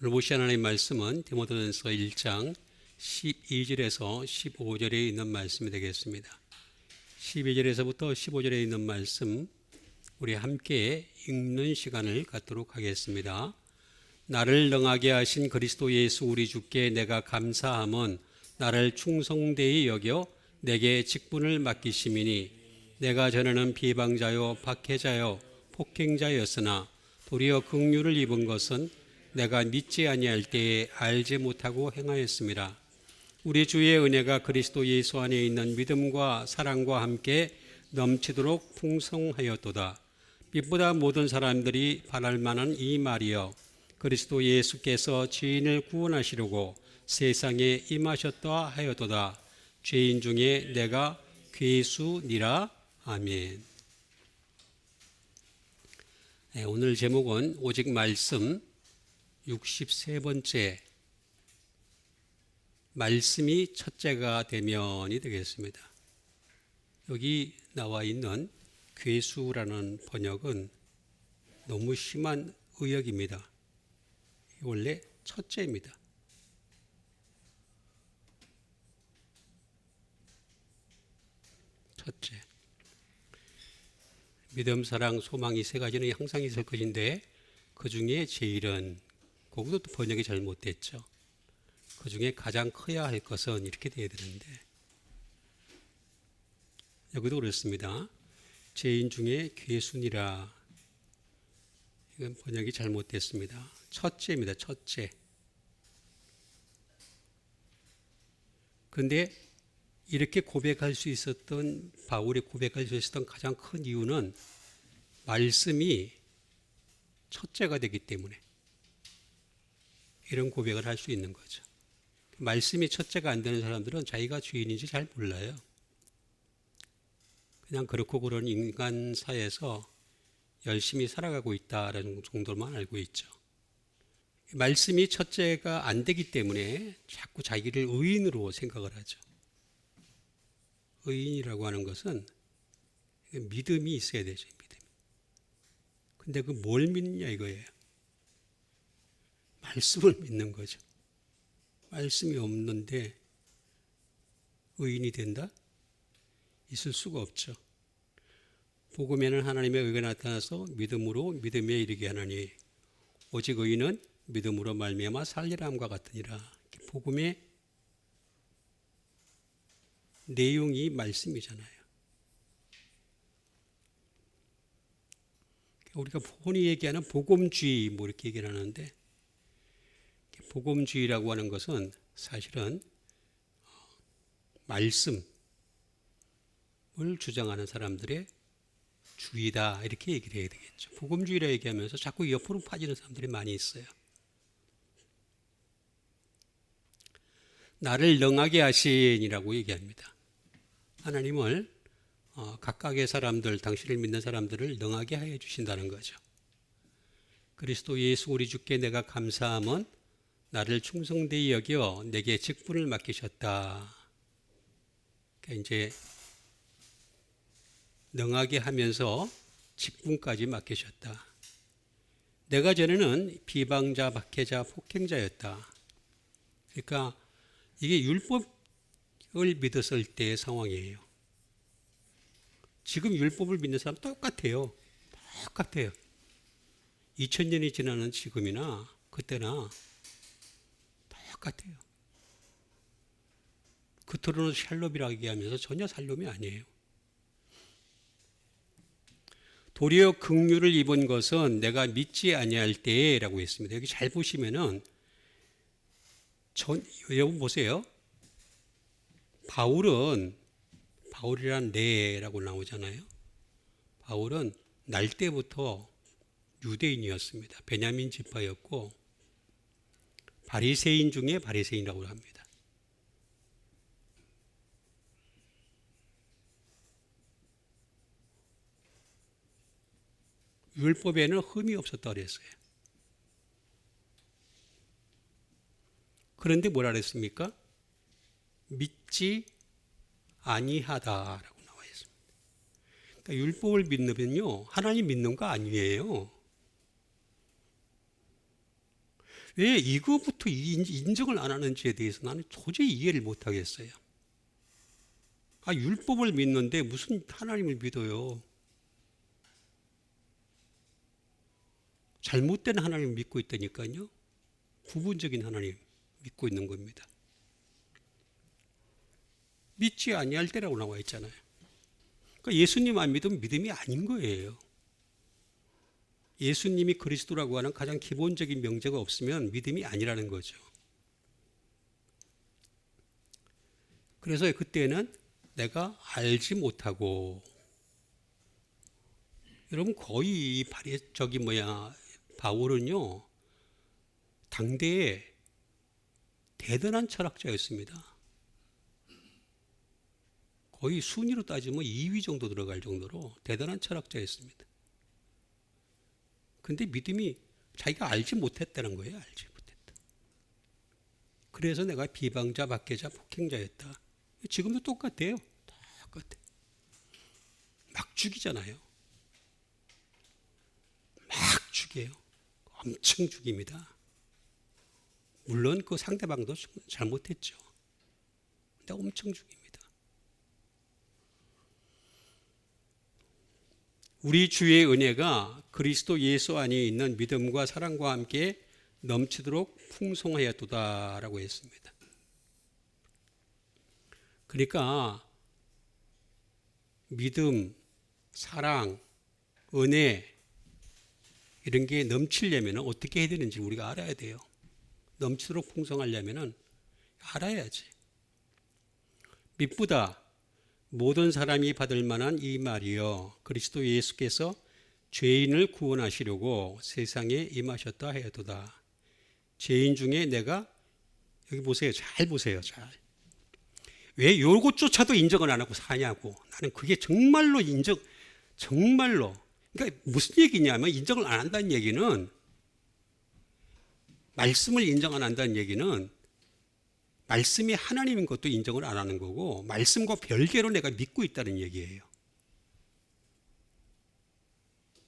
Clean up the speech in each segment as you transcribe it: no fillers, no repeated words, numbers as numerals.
오늘 보실 하나님의 말씀은 디모데전서 1장 12절에서 15절에 있는 말씀이 되겠습니다. 12절에서부터 15절에 있는 말씀 우리 함께 읽는 시간을 갖도록 하겠습니다. 나를 능하게 하신 그리스도 예수 우리 주께 내가 감사함은 나를 충성되이 여겨 내게 직분을 맡기심이니 내가 전에는 비방자요 박해자요 폭행자였으나 도리어 긍휼을 입은 것은 내가 믿지 아니할 때에 알지 못하고 행하였습니다. 우리 주의 은혜가 그리스도 예수 안에 있는 믿음과 사랑과 함께 넘치도록 풍성하였도다. 빛보다 모든 사람들이 바랄 만한 이 말이여, 그리스도 예수께서 죄인을 구원하시려고 세상에 임하셨다 하였도다. 죄인 중에 내가 괴수니라. 아멘. 오늘 제목은 오직 말씀 63번째 말씀이 첫째가 되면이 되겠습니다. 여기 나와 있는 괴수라는 번역은 너무 심한 의역입니다. 원래 첫째입니다. 첫째. 믿음, 사랑, 소망 이 세 가지는 항상 있을 것인데 그 중에 제일은 거기도 또 번역이 잘못됐죠. 그 중에 가장 커야 할 것은 이렇게 돼야 되는데 여기도 그렇습니다. 죄인 중에 괴순이라, 이건 번역이 잘못됐습니다. 첫째입니다. 첫째. 그런데 이렇게 고백할 수 있었던, 바울이 고백할 수 있었던 가장 큰 이유는 말씀이 첫째가 되기 때문에 이런 고백을 할 수 있는 거죠. 말씀이 첫째가 안 되는 사람들은 자기가 죄인인지 잘 몰라요. 그냥 그렇고 그런 인간사에서 열심히 살아가고 있다라는 정도만 알고 있죠. 말씀이 첫째가 안 되기 때문에 자꾸 자기를 의인으로 생각을 하죠. 의인이라고 하는 것은 믿음이 있어야 되죠. 믿음. 근데 그 뭘 믿느냐 이거예요. 말씀을 믿는 거죠. 말씀이 없는데 의인이 된다? 있을 수가 없죠. 복음에는 하나님의 의가 나타나서 믿음으로 믿음에 이르게 하나니 오직 의인은 믿음으로 말미암아 살리라 함과 같으니라. 복음의 내용이 말씀이잖아요. 우리가 흔히 얘기하는 복음주의 뭐 이렇게 얘기를 하는데, 복음주의라고 하는 것은 사실은 말씀을 주장하는 사람들의 주의다 이렇게 얘기를 해야 되겠죠. 복음주의라 얘기하면서 자꾸 옆으로 빠지는 사람들이 많이 있어요. 나를 능하게 하신이라고 얘기합니다. 하나님을 각각의 사람들, 당신을 믿는 사람들을 능하게 하여 주신다는 거죠. 그리스도 예수 우리 주께 내가 감사함은 나를 충성되이 여겨 내게 직분을 맡기셨다. 그러니까 이제 능하게 하면서 직분까지 맡기셨다. 내가 전에는 비방자, 박해자, 폭행자였다. 그러니까 이게 율법을 믿었을 때의 상황이에요. 지금 율법을 믿는 사람 똑같아요. 똑같아요. 2000년이 지나는 지금이나 그때나 똑같아요. 겉으로는 샬롬이라고 얘기하면서 전혀 샬롬이 아니에요. 도리어 긍휼을 입은 것은 내가 믿지 아니할 때라고 했습니다. 여기 잘 보시면은 여러분 보세요. 바울이란 네라고 나오잖아요. 바울은 날 때부터 유대인이었습니다. 베냐민 지파였고 바리새인 중에 바리새인이라고 합니다. 율법에는 흠이 없었다고 그랬어요. 그런데 뭐라 그랬습니까? 믿지 아니하다라고 나와 있습니다. 그러니까 율법을 믿으면요, 하나님 믿는 거 아니에요. 왜 이거부터 인정을 안 하는지에 대해서 나는 도저히 이해를 못 하겠어요. 율법을 믿는데 무슨 하나님을 믿어요? 잘못된 하나님을 믿고 있다니까요. 부분적인 하나님 믿고 있는 겁니다. 믿지 아니할 때라고 나와 있잖아요. 그러니까 예수님 안 믿으면 믿음이 아닌 거예요. 예수님이 그리스도라고 하는 가장 기본적인 명제가 없으면 믿음이 아니라는 거죠. 그래서 그때는 내가 알지 못하고, 여러분 거의 바울은요 당대에 대단한 철학자였습니다. 거의 순위로 따지면 2위 정도 들어갈 정도로 대단한 철학자였습니다. 근데 믿음이 자기가 알지 못했다는 거예요. 알지 못했다. 그래서 내가 비방자, 박해자, 폭행자였다. 지금도 똑같아요. 똑같아. 막 죽이잖아요. 막 죽여요. 엄청 죽입니다. 물론 그 상대방도 잘못했죠. 근데 엄청 죽입니다. 우리 주의 은혜가 그리스도 예수 안에 있는 믿음과 사랑과 함께 넘치도록 풍성하였도다라고 했습니다. 그러니까 믿음, 사랑, 은혜 이런 게 넘치려면 어떻게 해야 되는지 우리가 알아야 돼요. 넘치도록 풍성하려면 알아야지. 믿보다 모든 사람이 받을 만한 이 말이여 그리스도 예수께서 죄인을 구원하시려고 세상에 임하셨다 하였도다. 죄인 중에 내가, 여기 보세요. 잘 보세요. 잘. 왜 요것조차도 인정을 안 하고 사냐고. 나는 그게 정말로 그러니까 무슨 얘기냐면, 인정을 안 한다는 얘기는, 말씀을 인정 안 한다는 얘기는 말씀이 하나님인 것도 인정을 안 하는 거고, 말씀과 별개로 내가 믿고 있다는 얘기예요.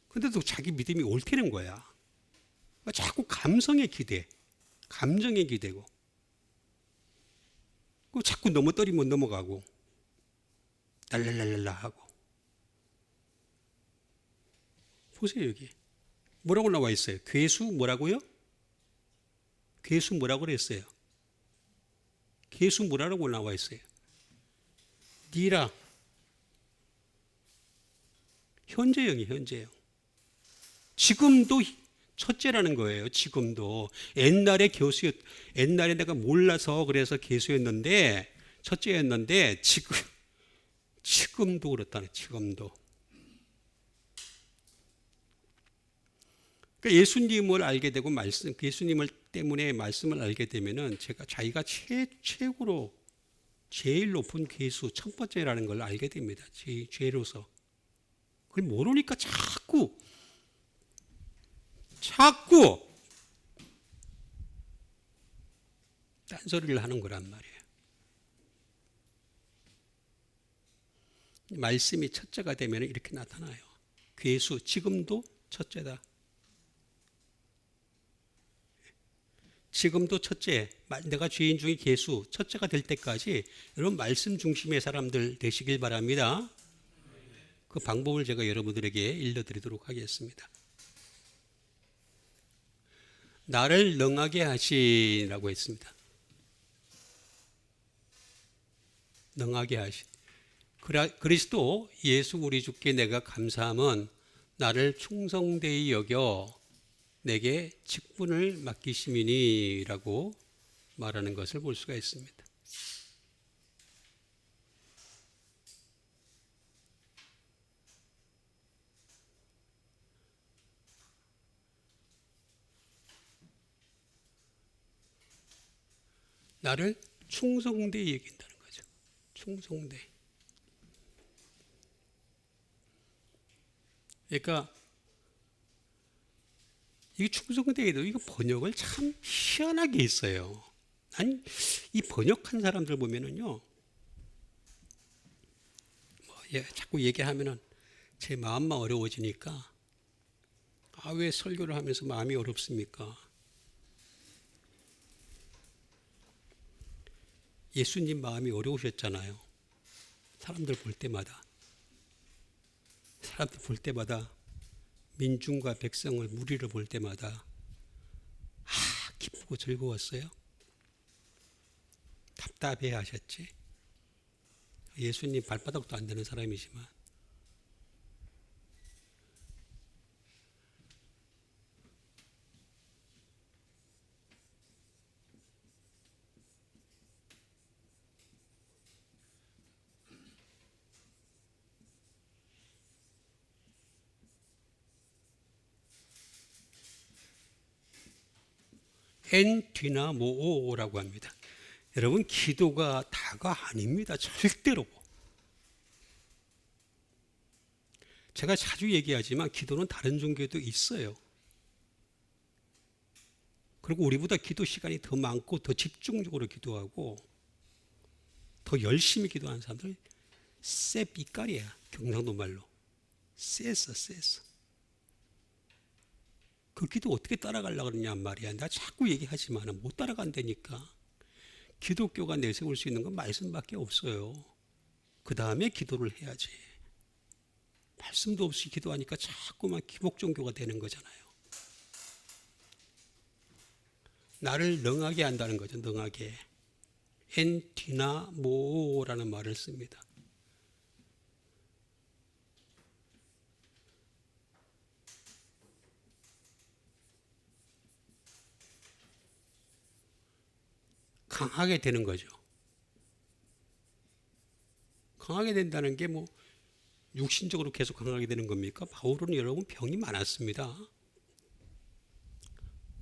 근데도 자기 믿음이 옳다는 거야. 자꾸 감성에 기대, 감정에 기대고, 자꾸 넘어뜨리면 넘어가고, 랄랄랄랄라 하고. 보세요, 여기. 뭐라고 나와 있어요? 괴수 뭐라고요? 괴수 뭐라고 그랬어요? 괴수 뭐라고 나와 있어요? 니라. 현재형이 현재형. 지금도 첫째라는 거예요. 지금도. 옛날에 내가 몰라서 그래서 괴수였는데, 첫째였는데, 지금도 그렇다네, 지금도. 그러니까 예수님을 알게 되고 예수님을 때문에 말씀을 알게 되면은 자기가 최고로 제일 높은 괴수 첫 번째라는 걸 알게 됩니다. 죄로서. 그걸 모르니까 자꾸 딴소리를 하는 거란 말이에요. 말씀이 첫째가 되면 이렇게 나타나요. 괴수, 지금도 첫째다. 지금도 첫째, 내가 죄인 중에 괴수, 첫째가 될 때까지 여러분 말씀 중심의 사람들 되시길 바랍니다. 그 방법을 제가 여러분들에게 일러드리도록 하겠습니다. 나를 능하게 하시라고 했습니다. 능하게 하시. 그리스도 예수 우리 주께 내가 감사함은 나를 충성되이 여겨 내게 직분을 맡기심이니라고 말하는 것을 볼 수가 있습니다. 나를 충성되이 여긴다는 거죠. 충성되이. 그러니까 이 충성되이도 이거 번역을 참 희한하게 했어요. 아니, 이 번역한 사람들 보면은요, 자꾸 얘기하면은 제 마음만 어려워지니까, 왜 설교를 하면서 마음이 어렵습니까? 예수님 마음이 어려우셨잖아요. 사람들 볼 때마다 민중과 백성을 무리를 볼 때마다 기쁘고 즐거웠어요? 답답해 하셨지? 예수님 발바닥도 안 되는 사람이지만 엔디나모오라고 합니다. 여러분, 기도가 다가 아닙니다. 절대로. 제가 자주 얘기하지만 기도는 다른 종교에도 있어요. 그리고 우리보다 기도 시간이 더 많고 더 집중적으로 기도하고 더 열심히 기도하는 사람들 쎄삐까리야. 경상도 말로 쎄서. 그 기도 어떻게 따라가려고 그러냐 말이야. 나 자꾸 얘기하지만 못 따라간다니까. 기독교가 내세울 수 있는 건 말씀밖에 없어요. 그 다음에 기도를 해야지. 말씀도 없이 기도하니까 자꾸만 기복종교가 되는 거잖아요. 나를 능하게 한다는 거죠. 능하게. 엔디나모라는 말을 씁니다. 강하게 되는 거죠. 강하게 된다는 게 뭐 육신적으로 계속 강하게 되는 겁니까? 바울은 여러분 병이 많았습니다.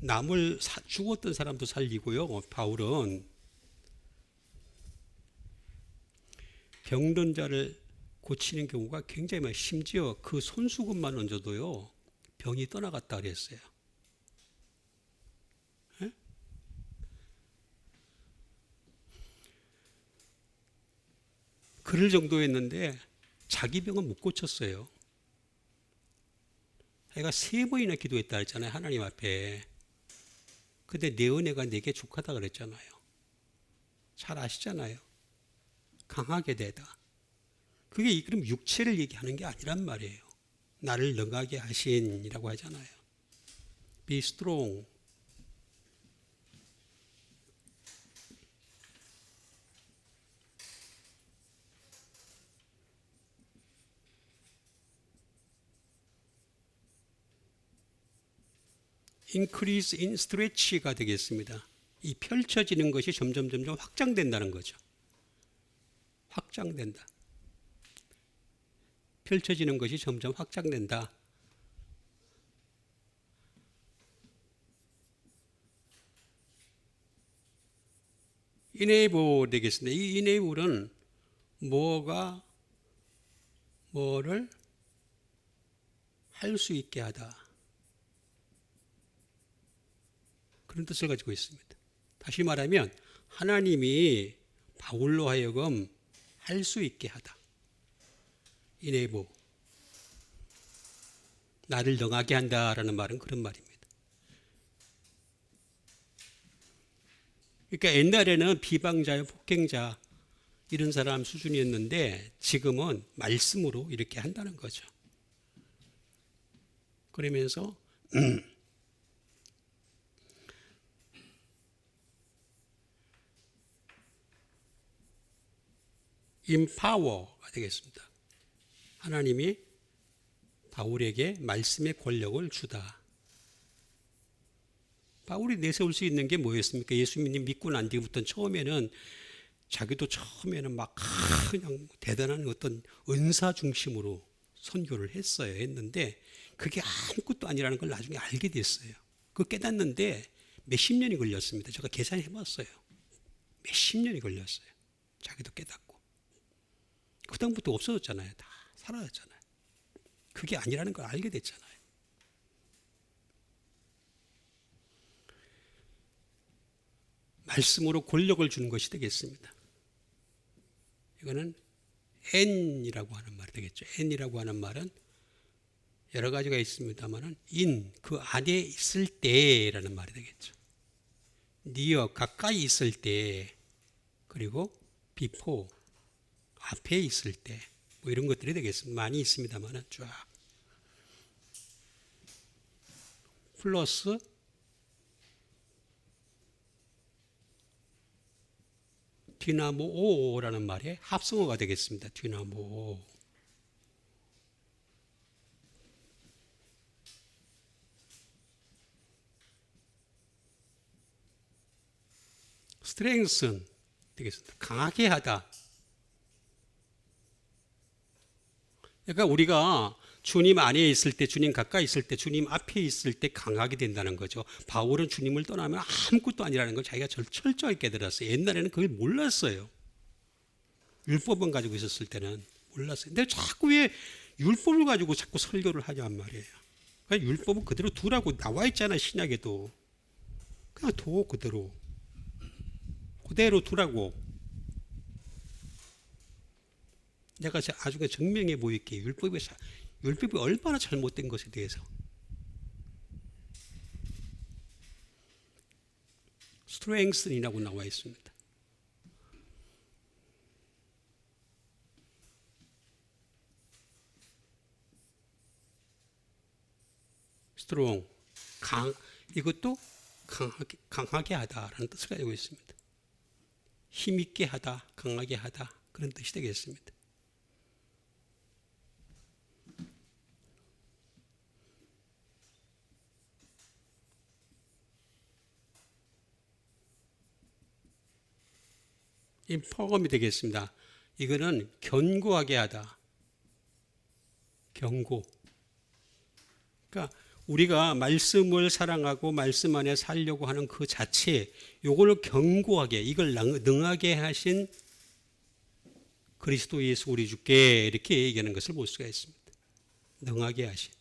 남을 죽었던 사람도 살리고요. 바울은 병든 자를 고치는 경우가 굉장히 많아요. 심지어 그 손수건만 얹어도요 병이 떠나갔다 그랬어요. 에? 그럴 정도였는데 자기 병은 못 고쳤어요. 내가 3번이나 기도했다 했잖아요. 하나님 앞에. 근데 내 은혜가 내게 족하다 그랬잖아요. 잘 아시잖아요. 강하게 되다. 그게 그럼 육체를 얘기하는 게 아니란 말이에요. 나를 능하게 하신이라고 하잖아요. Be strong. Increase in stretch가 되겠습니다. 이 펼쳐지는 것이 점점 확장된다는 거죠. 확장된다. 펼쳐지는 것이 점점 확장된다. enable 되겠습니다. 이 enable은 뭐를 할 수 있게 하다. 그런 뜻을 가지고 있습니다. 다시 말하면 하나님이 바울로 하여금 할 수 있게 하다. enable. 나를 능하게 한다라는 말은 그런 말입니다. 그러니까 옛날에는 비방자요, 폭행자 이런 사람 수준이었는데 지금은 말씀으로 이렇게 한다는 거죠. 그러면서 empower가 되겠습니다. 하나님이 바울에게 말씀의 권력을 주다. 바울이 내세울 수 있는 게 뭐였습니까? 예수님 믿고 난 뒤부터는 처음에는 자기도 처음에는 막 그냥 대단한 어떤 은사 중심으로 선교를 했는데 그게 아무것도 아니라는 걸 나중에 알게 됐어요. 그 깨닫는데 몇십 년이 걸렸습니다. 제가 계산해 봤어요. 몇십 년이 걸렸어요. 자기도 깨닫고. 그 다음부터 없어졌잖아요. 다 사라졌잖아요. 그게 아니라는 걸 알게 됐잖아요. 말씀으로 권력을 주는 것이 되겠습니다. 이거는 N이라고 하는 말이 되겠죠. N이라고 하는 말은 여러 가지가 있습니다만은 그 안에 있을 때라는 말이 되겠죠. near 가까이 있을 때 그리고 before 앞에 있을 때 뭐 이런 것들이 되겠습니다. 많이 있습니다만 쫙 플러스 디나모라는 말의 합성어가 되겠습니다. 디나모. 스트렝슨 되겠습니다. 강하게 하다. 그러니까 우리가 주님 안에 있을 때, 주님 가까이 있을 때, 주님 앞에 있을 때 강하게 된다는 거죠. 바울은 주님을 떠나면 아무것도 아니라는 걸 자기가 철저하게 깨달았어요. 옛날에는 그걸 몰랐어요. 율법만 가지고 있었을 때는 몰랐어요. 근데 자꾸 왜 율법을 가지고 자꾸 설교를 하냔 말이에요. 그러니까 율법은 그대로 두라고 나와 있잖아, 신약에도. 그냥 둬, 그대로. 그대로 두라고. 내가 나중에 증명해 보일게. 율법이 얼마나 잘못된 것에 대해서. 스트렝슨이라고 나와 있습니다. 스트롱, 이것도 강하게 하다라는 뜻을 가지고 있습니다. 힘있게 하다, 강하게 하다 그런 뜻이 되겠습니다. 인포검이 되겠습니다. 이거는 견고하게 하다. 견고. 그러니까 우리가 말씀을 사랑하고 말씀 안에 살려고 하는 그 자체, 요걸 견고하게, 이걸 능하게 하신 그리스도 예수 우리 주께 이렇게 얘기하는 것을 볼 수가 있습니다. 능하게 하신.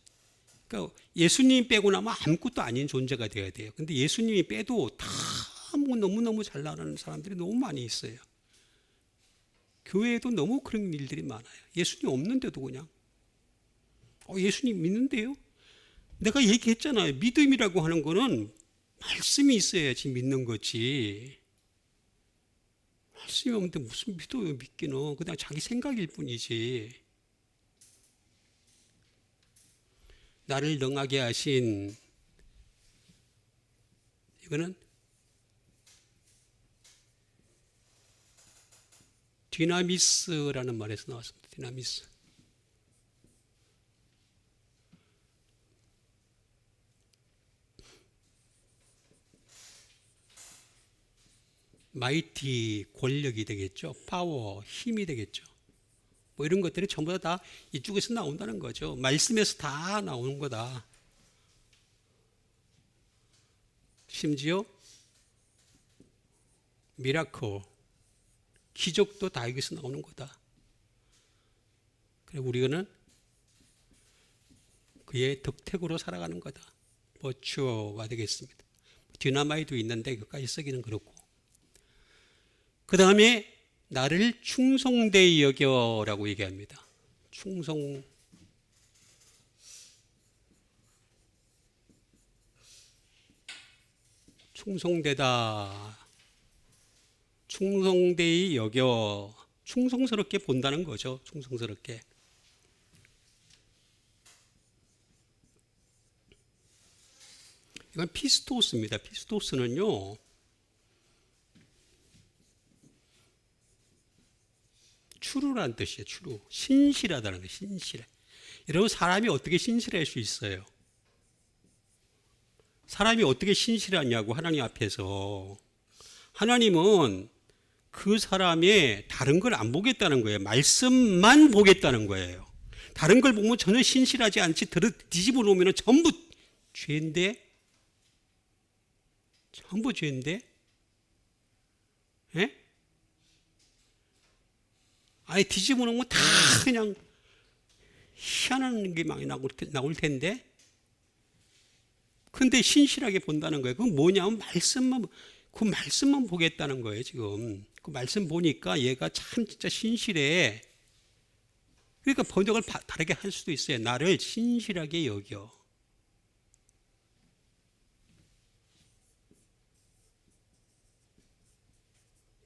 그러니까 예수님 빼고 나면 아무것도 아닌 존재가 되어야 돼요. 근데 예수님이 빼도 다 너무너무 잘 나가는 사람들이 너무 많이 있어요. 교회에도 너무 그런 일들이 많아요. 예수님 없는데도 그냥 예수님 믿는데요? 내가 얘기했잖아요. 믿음이라고 하는 거는 말씀이 있어야지 믿는 거지. 말씀이 없는데 무슨 믿어요, 믿기는. 그냥 자기 생각일 뿐이지. 나를 능하게 하신, 이거는 디나미스라는 말에서 나왔습니다. 디나미스. 마이티, 권력이 되겠죠. 파워, 힘이 되겠죠. 뭐 이런 것들이 전부 다 이쪽에서 나온다는 거죠. 말씀에서 다 나오는 거다. 심지어 미라클, 기적도 다 여기서 나오는 거다. 그리고 우리는 그의 덕택으로 살아가는 거다. 버추어가 되겠습니다. 디나마이도 있는데 그까지 쓰기는 그렇고. 그 다음에 나를 충성되이 여겨라고 얘기합니다. 충성되다. 충성되이 여겨. 충성스럽게 본다는 거죠. 충성스럽게. 이건 피스토스입니다. 피스토스는요, 추루라는 뜻이에요. 추루. 신실하다는 거예요. 신실해. 여러분, 사람이 어떻게 신실할 수 있어요? 사람이 어떻게 신실하냐고, 하나님 앞에서. 하나님은 그 사람의 다른 걸 안 보겠다는 거예요. 말씀만 보겠다는 거예요. 다른 걸 보면 전혀 신실하지 않지, 뒤집어 놓으면 전부 죄인데? 전부 죄인데? 예? 아예 뒤집어 놓으면 다 그냥 희한한 게 많이 나올 텐데? 근데 신실하게 본다는 거예요. 그건 뭐냐면 그 말씀만 보겠다는 거예요, 지금. 그 말씀 보니까 얘가 참 진짜 신실해. 그러니까 번역을 다르게 할 수도 있어요. 나를 신실하게 여겨.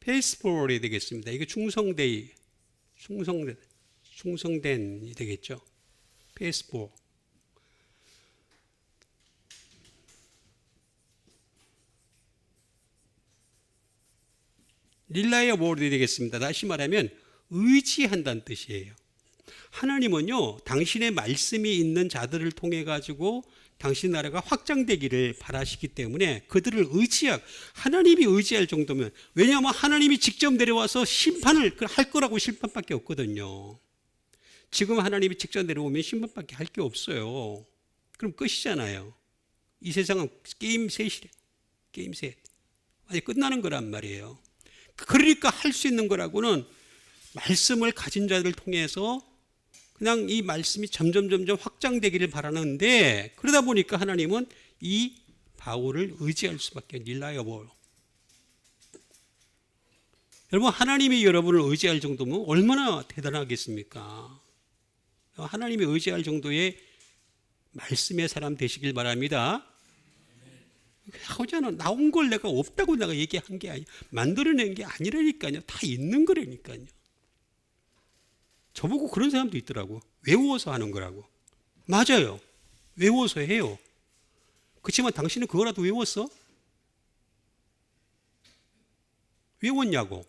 페이스풀이 되겠습니다. 이게 충성된이 되겠죠. 페이스풀. 릴라이어블이 되겠습니다. 다시 말하면 의지한다는 뜻이에요. 하나님은요, 당신의 말씀이 있는 자들을 통해 가지고 당신 나라가 확장되기를 바라시기 때문에 그들을 하나님이 의지할 정도면, 왜냐하면 하나님이 직접 내려와서 심판을 할 거라고 심판밖에 없거든요. 지금 하나님이 직접 내려오면 심판밖에 할 게 없어요. 그럼 끝이잖아요. 이 세상은 게임 셋이래. 게임 셋. 아니, 끝나는 거란 말이에요. 그러니까 할 수 있는 거라고는 말씀을 가진 자들을 통해서 그냥 이 말씀이 점점 확장되기를 바라는데, 그러다 보니까 하나님은 이 바울을 의지할 수밖에 릴라이어블. 여러분, 하나님이 여러분을 의지할 정도면 얼마나 대단하겠습니까? 하나님이 의지할 정도의 말씀의 사람 되시길 바랍니다. 하고자는 나온 걸 내가 없다고 내가 얘기한 게 아니야. 만들어낸 게 아니라니까요. 다 있는 거라니까요. 저보고 그런 사람도 있더라고. 외워서 하는 거라고. 맞아요. 외워서 해요. 그렇지만 당신은 그거라도 외웠어? 외웠냐고.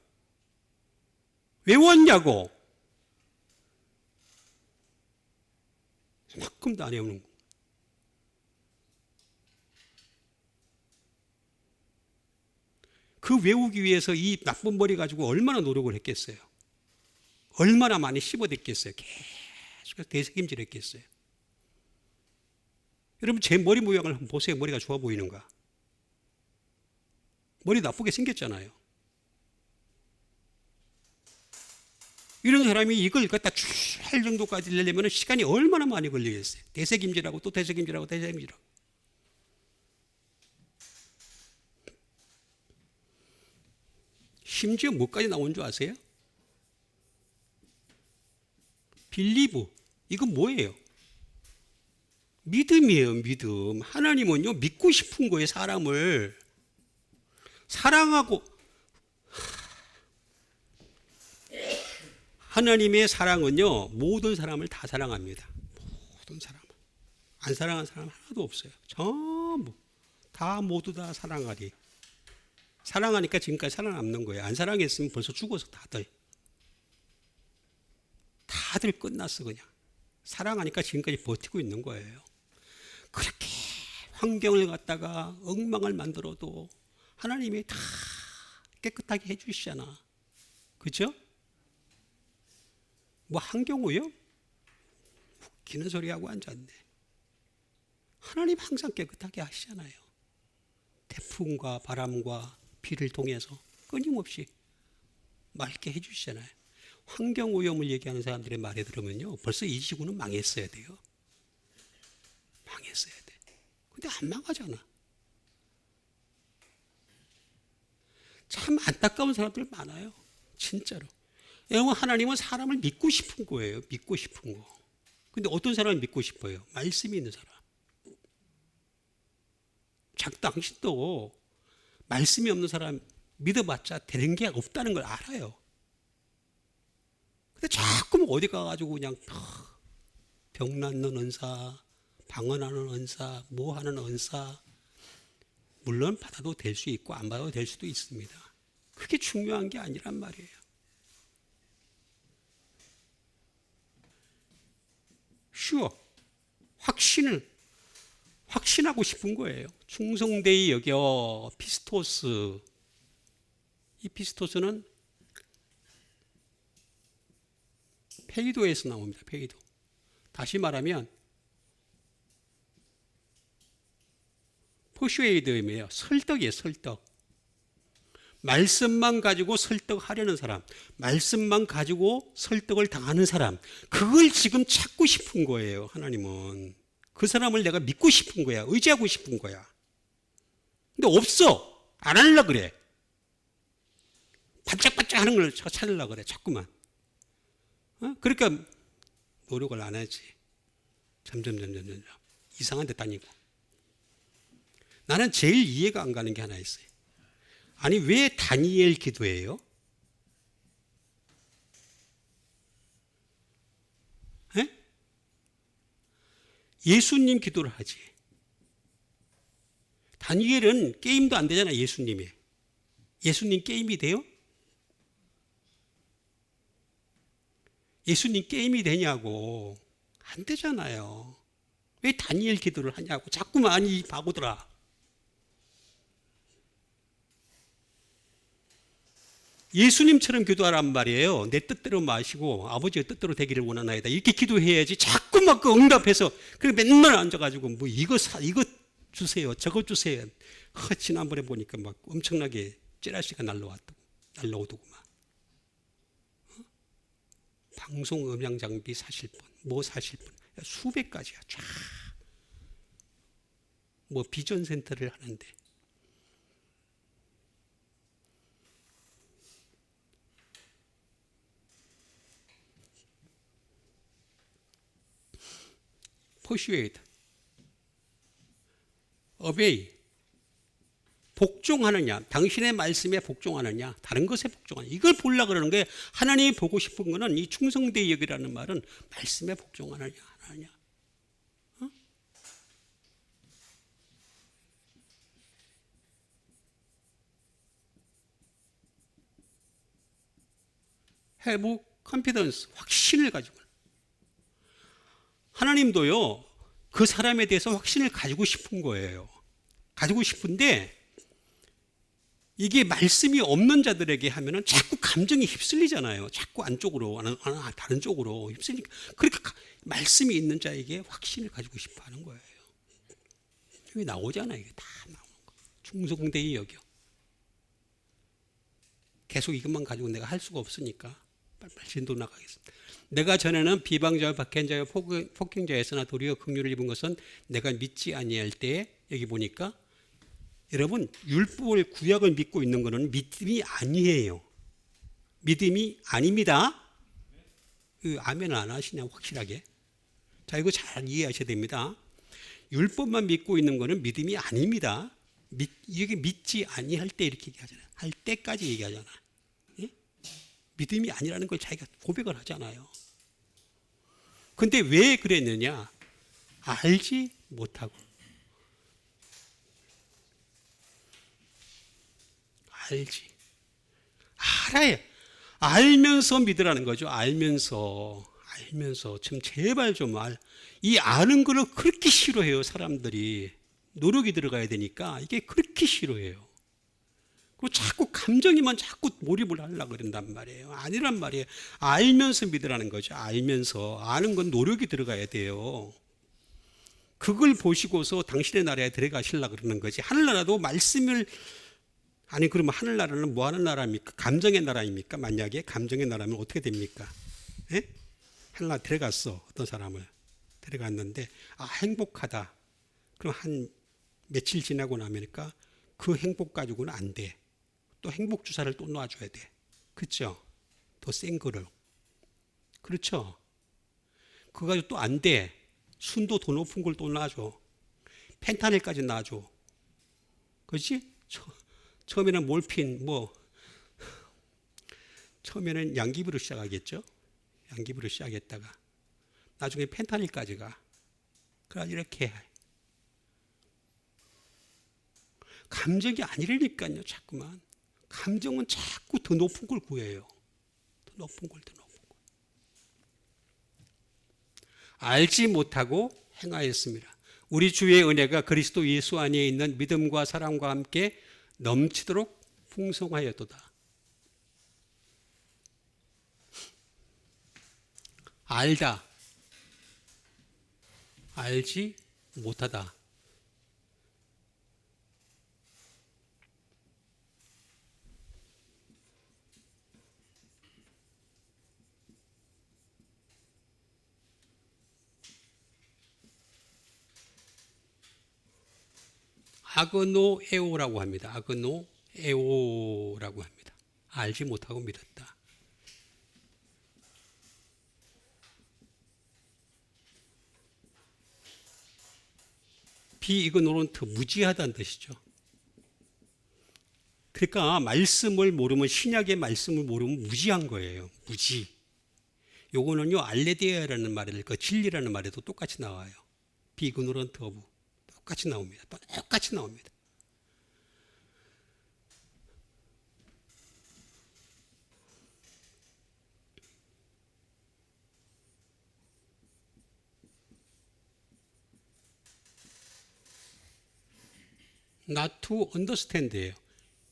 만큼도 안 해오는 거. 그 외우기 위해서 이 나쁜 머리 가지고 얼마나 노력을 했겠어요. 얼마나 많이 씹어댔겠어요. 계속 되새김질 했겠어요. 여러분, 제 머리 모양을 한번 보세요. 머리가 좋아 보이는가? 머리 나쁘게 생겼잖아요. 이런 사람이 이걸 갖다 쭉 할 정도까지 내려면 시간이 얼마나 많이 걸리겠어요. 되새김질하고 또 되새김질하고. 심지어 뭐까지 나온 줄 아세요? 빌리브. 이건 뭐예요? 믿음이에요. 믿음. 하나님은요, 믿고 싶은 거예요. 사람을 사랑하고. 하나님의 사랑은요, 모든 사람을 다 사랑합니다. 모든 사람. 안 사랑하는 사람 하나도 없어요. 전부 다 모두 다 사랑하리. 사랑하니까 지금까지 살아남는 거예요. 안 사랑했으면 벌써 죽어서 다들 끝났어. 그냥 사랑하니까 지금까지 버티고 있는 거예요. 그렇게 환경을 갖다가 엉망을 만들어도 하나님이 다 깨끗하게 해주시잖아. 그죠? 뭐 한경우요? 웃기는 소리하고 앉았네. 하나님 항상 깨끗하게 하시잖아요. 태풍과 바람과 비를 통해서 끊임없이 맑게 해주시잖아요. 환경오염을 얘기하는 사람들의 말에 들으면요, 벌써 이 지구는 망했어야 돼요. 망했어야 돼. 근데 안 망하잖아. 참 안타까운 사람들 많아요. 진짜로. 여러분, 하나님은 사람을 믿고 싶은 거예요. 믿고 싶은 거. 근데 어떤 사람을 믿고 싶어요? 말씀이 있는 사람. 당신도 말씀이 없는 사람 믿어봤자 되는 게 없다는 걸 알아요. 근데 자꾸 어디 가가지고 그냥 병 낫는 은사, 방언하는 은사, 뭐 하는 은사, 물론 받아도 될 수 있고 안 받아도 될 수도 있습니다. 그게 중요한 게 아니란 말이에요. 확신하고 싶은 거예요. 충성되이 여겨. 피스토스. 이 피스토스는 페이도에서 나옵니다. 페이도. 다시 말하면 퍼슈에이드임이에요. 설득이에요. 설득. 말씀만 가지고 설득하려는 사람, 말씀만 가지고 설득을 당하는 사람, 그걸 지금 찾고 싶은 거예요. 하나님은 그 사람을 내가 믿고 싶은 거야. 의지하고 싶은 거야. 근데 없어. 안 하려고 그래. 반짝반짝 하는 걸 찾으려고 그래. 자꾸만. 그러니까 노력을 안 하지. 점점 이상한 데 다니고. 나는 제일 이해가 안 가는 게 하나 있어요. 아니, 왜 다니엘 기도해요? 예수님 기도를 하지. 다니엘은 게임도 안 되잖아, 예수님이. 예수님 게임이 돼요? 예수님 게임이 되냐고. 안 되잖아요. 왜 다니엘 기도를 하냐고. 자꾸만 이 바보들아. 예수님처럼 기도하란 말이에요. 내 뜻대로 마시고 아버지의 뜻대로 되기를 원하나이다. 이렇게 기도해야지 자꾸만 그 응답해서 그리고 맨날 앉아가지고 뭐 이거 주세요. 저거 주세요. 지난번에 보니까 막 엄청나게 찌라시가 날라오더구만. 방송 음향 장비 사실 분, 뭐 사실 분, 수백 가지야. 쫙. 뭐 비전 센터를 하는데. persuade, obey, 복종하느냐, 당신의 말씀에 복종하느냐, 다른 것에 복종하느냐, 이걸 보려고 그러는 게 하나님이 보고 싶은 거는 이 충성되의 여기라는 말은 말씀에 복종하느냐, 안 하느냐. 어? have confidence, 확신을 가지고. 하나님도요, 그 사람에 대해서 확신을 가지고 싶은 거예요. 가지고 싶은데, 이게 말씀이 없는 자들에게 하면은 자꾸 감정이 휩쓸리잖아요. 자꾸 안쪽으로, 다른 쪽으로 휩쓸리니까. 그러니까 말씀이 있는 자에게 확신을 가지고 싶어 하는 거예요. 여기 나오잖아요. 이게 다 나오는 거. 충성되이 여겨. 계속 이것만 가지고 내가 할 수가 없으니까 빨리 진도 나가겠습니다. 내가 전에는 비방자와 박해자와 폭행자에서나 도리어 긍휼을 입은 것은 내가 믿지 아니할 때에 여기 보니까 여러분 율법을 구약을 믿고 있는 것은 믿음이 아니에요. 믿음이 아닙니다. 아멘 안 하시냐 확실하게. 자 이거 잘 이해하셔야 됩니다. 율법만 믿고 있는 것은 믿음이 아닙니다. 이게 믿지 아니할 때 이렇게 얘기하잖아요. 할 때까지 얘기하잖아요. 예? 믿음이 아니라는 걸 자기가 고백을 하잖아요. 근데 왜 그랬느냐? 알지 못하고. 알지. 알아야. 알면서 믿으라는 거죠. 알면서. 좀 제발 좀 이 아는 거를 그렇게 싫어해요. 사람들이. 노력이 들어가야 되니까 이게 그렇게 싫어해요. 그리고 자꾸 감정이만 자꾸 몰입을 하려고 그런단 말이에요. 아니란 말이에요. 알면서 믿으라는 거죠. 알면서. 아는 건 노력이 들어가야 돼요. 그걸 보시고서 당신의 나라에 들어가시려고 그러는 거지. 하늘나라도 말씀을 아니 그러면 하늘나라는 뭐 하는 나라입니까? 감정의 나라입니까? 만약에 감정의 나라면 어떻게 됩니까? 예? 하늘나라 들어갔어. 어떤 사람을 들어갔는데 행복하다. 그럼 한 며칠 지나고 나니까 그 행복 가지고는 안 돼. 또 행복 주사를 또 놔줘야 돼. 그렇죠? 더 센 거를. 그렇죠? 그거 가지고 또 안 돼. 순도 더 높은 걸 또 놔줘. 펜타닐까지 놔줘. 그렇지? 처음에는 몰핀 처음에는 양기부로 시작하겠죠. 양기부로 시작했다가 나중에 펜타닐까지 가. 그래서 이렇게 해. 감정이 아니라니까요. 자꾸만. 감정은 자꾸 더 높은 걸 구해요. 더 높은 걸. 알지 못하고 행하였습니다. 우리 주의 은혜가 그리스도 예수 안에 있는 믿음과 사랑과 함께 넘치도록 풍성하였도다. 알다. 알지 못하다. 아그노에오라고 합니다. 아그노에오라고 합니다. 알지 못하고 믿었다. 비이그노런트 무지하다는 뜻이죠. 그러니까 말씀을 모르면 신약의 말씀을 모르면 무지한 거예요. 무지. 요거는요 알레데아라는 말을 그 진리라는 말에도 똑같이 나와요. 비그노런트 오브. 똑같이 나옵니다. 똑같이 나옵니다. not to understand예요.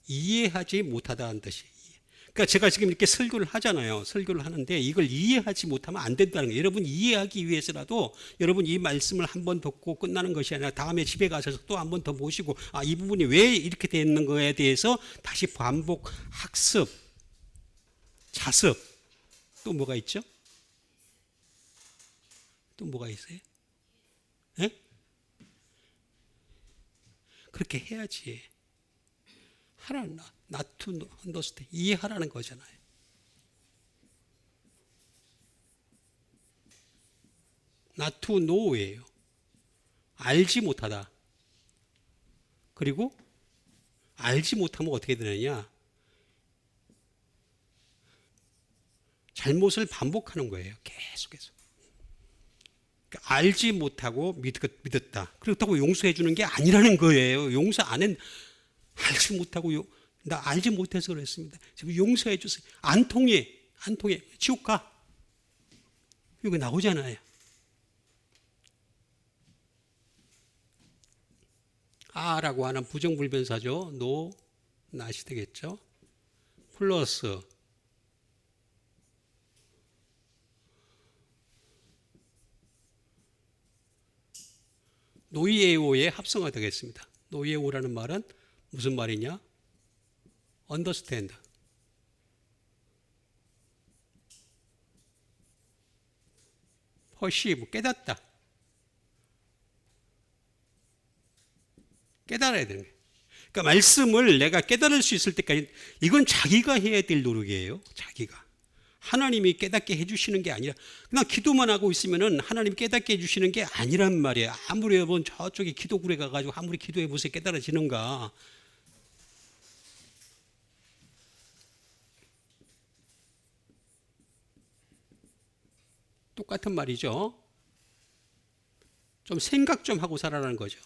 이해하지 못하다는 뜻이. 그러니까 제가 지금 이렇게 설교를 하잖아요. 설교를 하는데 이걸 이해하지 못하면 안 된다는 거예요. 여러분 이해하기 위해서라도 여러분 이 말씀을 한 번 듣고 끝나는 것이 아니라 다음에 집에 가셔서 또 한 번 더 보시고 이 부분이 왜 이렇게 되는 거에 대해서 다시 반복 학습, 자습. 또 뭐가 있죠? 또 뭐가 있어요? 네? 그렇게 해야지. 하라는 not to understand. 이해하라는 거잖아요. not to know예요. 알지 못하다. 그리고 알지 못하면 어떻게 되느냐? 잘못을 반복하는 거예요. 계속해서. 그러니까 알지 못하고 믿었다. 그렇다고 용서해 주는 게 아니라는 거예요. 용서 안 했, 알지 못하고 나 알지 못해서 그랬습니다. 지금 용서해 주세요. 안 통해. 지옥 가. 이거 나오잖아요. 라고 하는 부정불변사죠. no, not이 되겠죠. 플러스 노이에오의 합성어가 되겠습니다. 노이에오라는 말은 무슨 말이냐? understand. perceive, 깨닫다. 깨달아야 되는 거예요. 그러니까 말씀을 내가 깨달을 수 있을 때까지 이건 자기가 해야 될 노력이에요. 자기가. 하나님이 깨닫게 해주시는 게 아니라 그냥 기도만 하고 있으면은 하나님 깨닫게 해주시는 게 아니란 말이에요. 아무리 여러분 저쪽에 기도굴에 가가지고 아무리 기도해 보세요. 깨달아지는가. 똑같은 말이죠. 좀 생각 좀 하고 살아라는 거죠.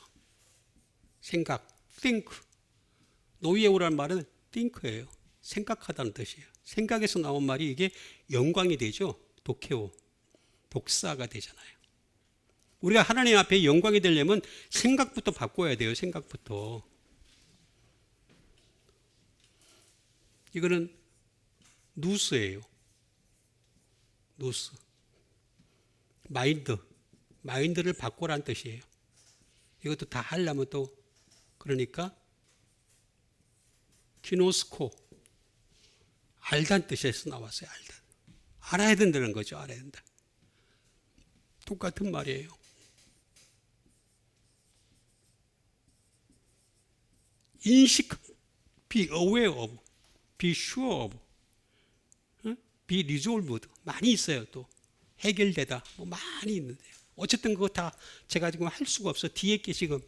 생각, think. 노이에오라는 말은 think예요. 생각하다는 뜻이에요. 생각에서 나온 말이 이게 영광이 되죠. 도케오, 독사가 되잖아요. 우리가 하나님 앞에 영광이 되려면 생각부터 바꿔야 돼요. 생각부터. 이거는 누스예요. 누스. 마인드를 바꿔라는 뜻이에요. 이것도 다 하려면 또 그러니까 키노스코, 알다는 뜻에서 나왔어요. 알아야 된다는 거죠. 알아야 된다. 똑같은 말이에요. 인식, be aware of, be sure of, be resolved 많이 있어요. 또 해결되다 뭐 많이 있는데요. 어쨌든 그거 다 제가 지금 할 수가 없어. 뒤에 게 지금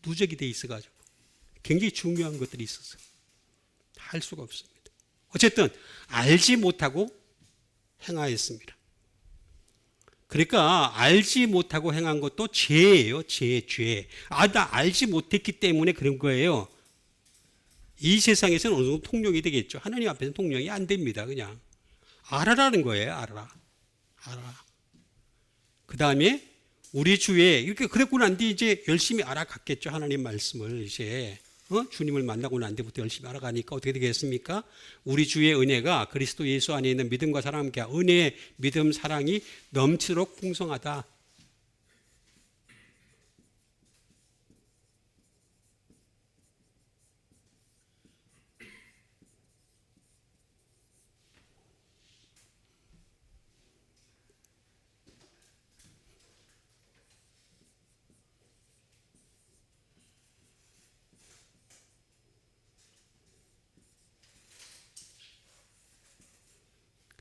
누적이 돼 있어가지고 굉장히 중요한 것들이 있어서 할 수가 없습니다. 어쨌든 알지 못하고 행하였습니다. 그러니까 알지 못하고 행한 것도 죄예요. 죄. 나 알지 못했기 때문에 그런 거예요. 이 세상에서는 어느 정도 통용이 되겠죠. 하나님 앞에서는 통용이 안 됩니다. 그냥 알아라는 거예요. 알아. 그 다음에 우리 주에 이렇게 그랬고 난 뒤 이제 열심히 알아갔겠죠. 하나님 말씀을 이제 주님을 만나고 난 뒤부터 열심히 알아가니까 어떻게 되겠습니까? 우리 주의 은혜가 그리스도 예수 안에 있는 믿음과 사랑과 함께 은혜, 믿음, 사랑이 넘치도록 풍성하다.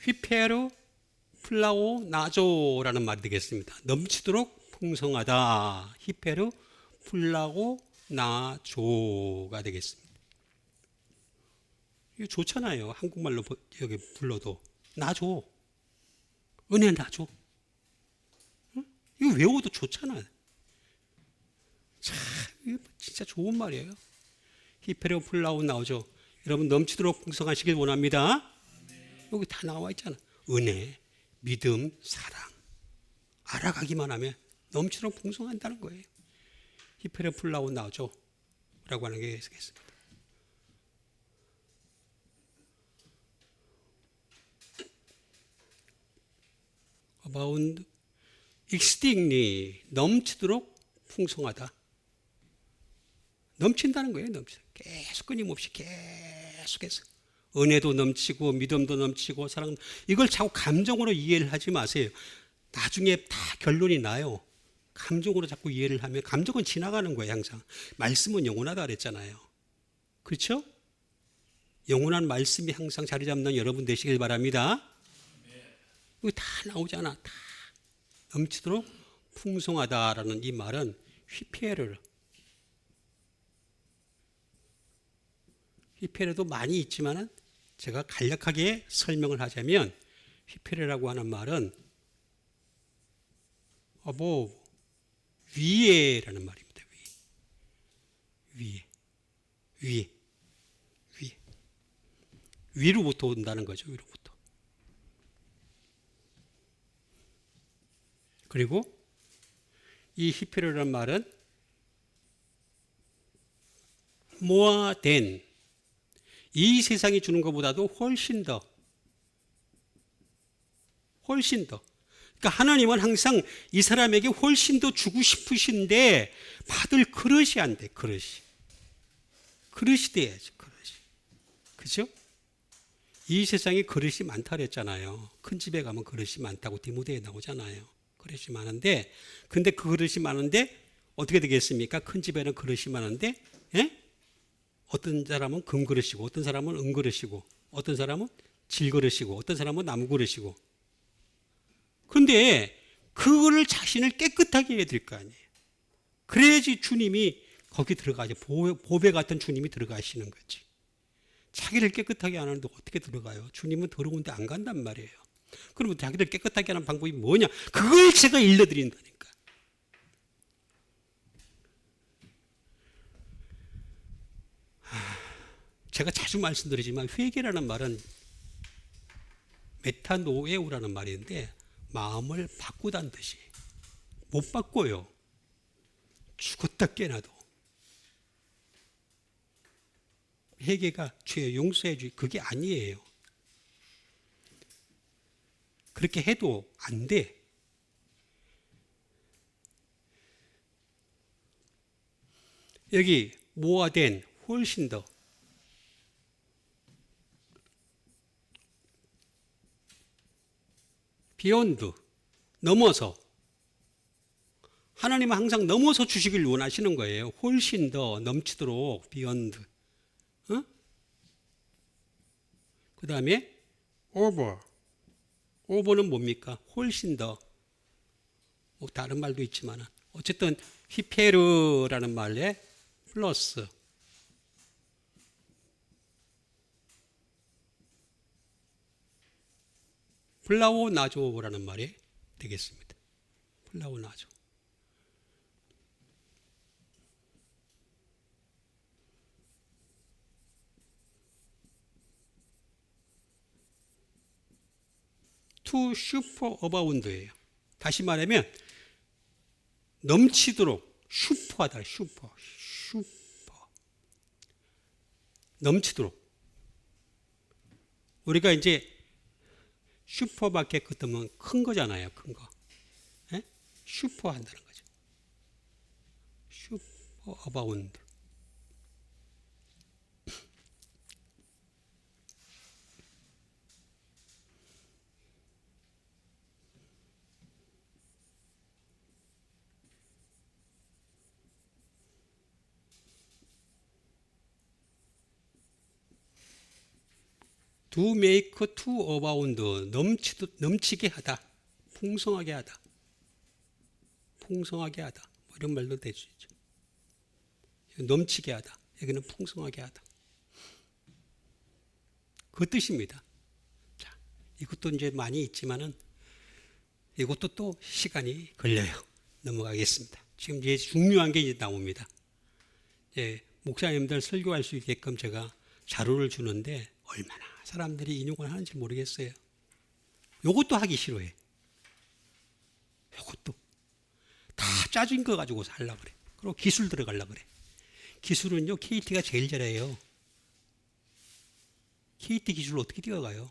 휘페르 플라오 나조라는 말이 되겠습니다. 넘치도록 풍성하다. 히페르 플라고 나조가 되겠습니다. 이거 좋잖아요. 한국말로 여기 불러도 나조. 은혜 나조. 응? 이거 외워도 좋잖아요. 참, 이거 진짜 좋은 말이에요. 히페르플라운 나오죠. 여러분 넘치도록 풍성하시길 원합니다. 여기 다 나와 있잖아. 은혜, 믿음, 사랑. 알아가기만 하면 넘치도록 풍성한다는 거예요. 히페르플라운 나오죠. 라고 하는 게 있겠습니다. abound, exceedingly, 넘치도록 풍성하다. 넘친다는 거예요. 계속 끊임없이 계속해서 은혜도 넘치고 믿음도 넘치고 사랑. 이걸 자꾸 감정으로 이해를 하지 마세요. 나중에 다 결론이 나요. 감정으로 자꾸 이해를 하면 감정은 지나가는 거예요. 항상 말씀은 영원하다 그랬잖아요. 그렇죠? 영원한 말씀이 항상 자리 잡는 여러분 되시길 바랍니다. 이거 다 나오잖아. 다 넘치도록 풍성하다라는 이 말은 휘페르도 많이 있지만은 제가 간략하게 설명을 하자면 휘페르라고 하는 말은 above, 위에라는 말입니다. 위에 위로부터 온다는 거죠. 위로부터. 그리고 이 히페르라는 말은 more than, 이 세상이 주는 것보다도 훨씬 더. 그러니까 하나님은 항상 이 사람에게 훨씬 더 주고 싶으신데 받을 그릇이 안 돼. 그릇이 돼야죠. 그죠? 이 세상에 그릇이 많다 그랬잖아요. 큰 집에 가면 그릇이 많다고 디모데에 나오잖아요. 그릇이 많은데, 근데 그 그릇이 많은데 어떻게 되겠습니까? 큰 집에는 그릇이 많은데, 어떤 사람은 금그릇이고, 어떤 사람은 은그릇이고, 어떤 사람은 질그릇이고, 어떤 사람은 나무그릇이고. 그런데 그거를 자신을 깨끗하게 해야 될 거 아니에요. 그래야지 주님이 거기 들어가죠. 보배 같은 주님이 들어가시는 거지. 자기를 깨끗하게 안 하는데 어떻게 들어가요? 주님은 더러운데 안 간단 말이에요. 그러면 자기를 깨끗하게 하는 방법이 뭐냐? 그걸 제가 일러드린다니까. 제가 자주 말씀드리지만 회개라는 말은 메타노에우라는 말인데 마음을 바꾸다는 뜻이. 못 바꿔요. 죽었다 깨나도. 회개가 죄 용서해 주, 그게 아니에요. 그렇게 해도 안 돼. 여기 모아된 훨씬 더. 비욘드, 넘어서. 하나님은 항상 넘어서 주시길 원하시는 거예요. 훨씬 더 넘치도록 비욘드. 그 다음에 오버는 뭡니까? 훨씬 더. 뭐 다른 말도 있지만 어쨌든 히페르라는 말에 플러스. 플라오나조라는 말이 되겠습니다. 플라오나조. to super abound예요. 다시 말하면 넘치도록 슈퍼하다. 슈퍼. 넘치도록. 우리가 이제 슈퍼마켓 같으면 큰 거잖아요. 큰 거. 에? 슈퍼 한다는 거죠. 슈퍼 어바운드. to make to abound, 넘치게 하다, 풍성하게 하다, 뭐 이런 말도 될 수 있죠. 넘치게 하다, 여기는 풍성하게 하다. 그 뜻입니다. 자, 이것도 이제 많이 있지만은 이것도 또 시간이 걸려요. 넘어가겠습니다. 지금 이제 중요한 게 이제 나옵니다. 목사님들 설교할 수 있게끔 제가 자료를 주는데 얼마나 사람들이 인용을 하는지 모르겠어요. 요것도 하기 싫어해. 요것도 다 짜진 거 가지고 살려고 그래. 그리고 기술 들어가려고 그래. 기술은요, KT가 제일 잘해요. KT 기술로 어떻게 뛰어가요?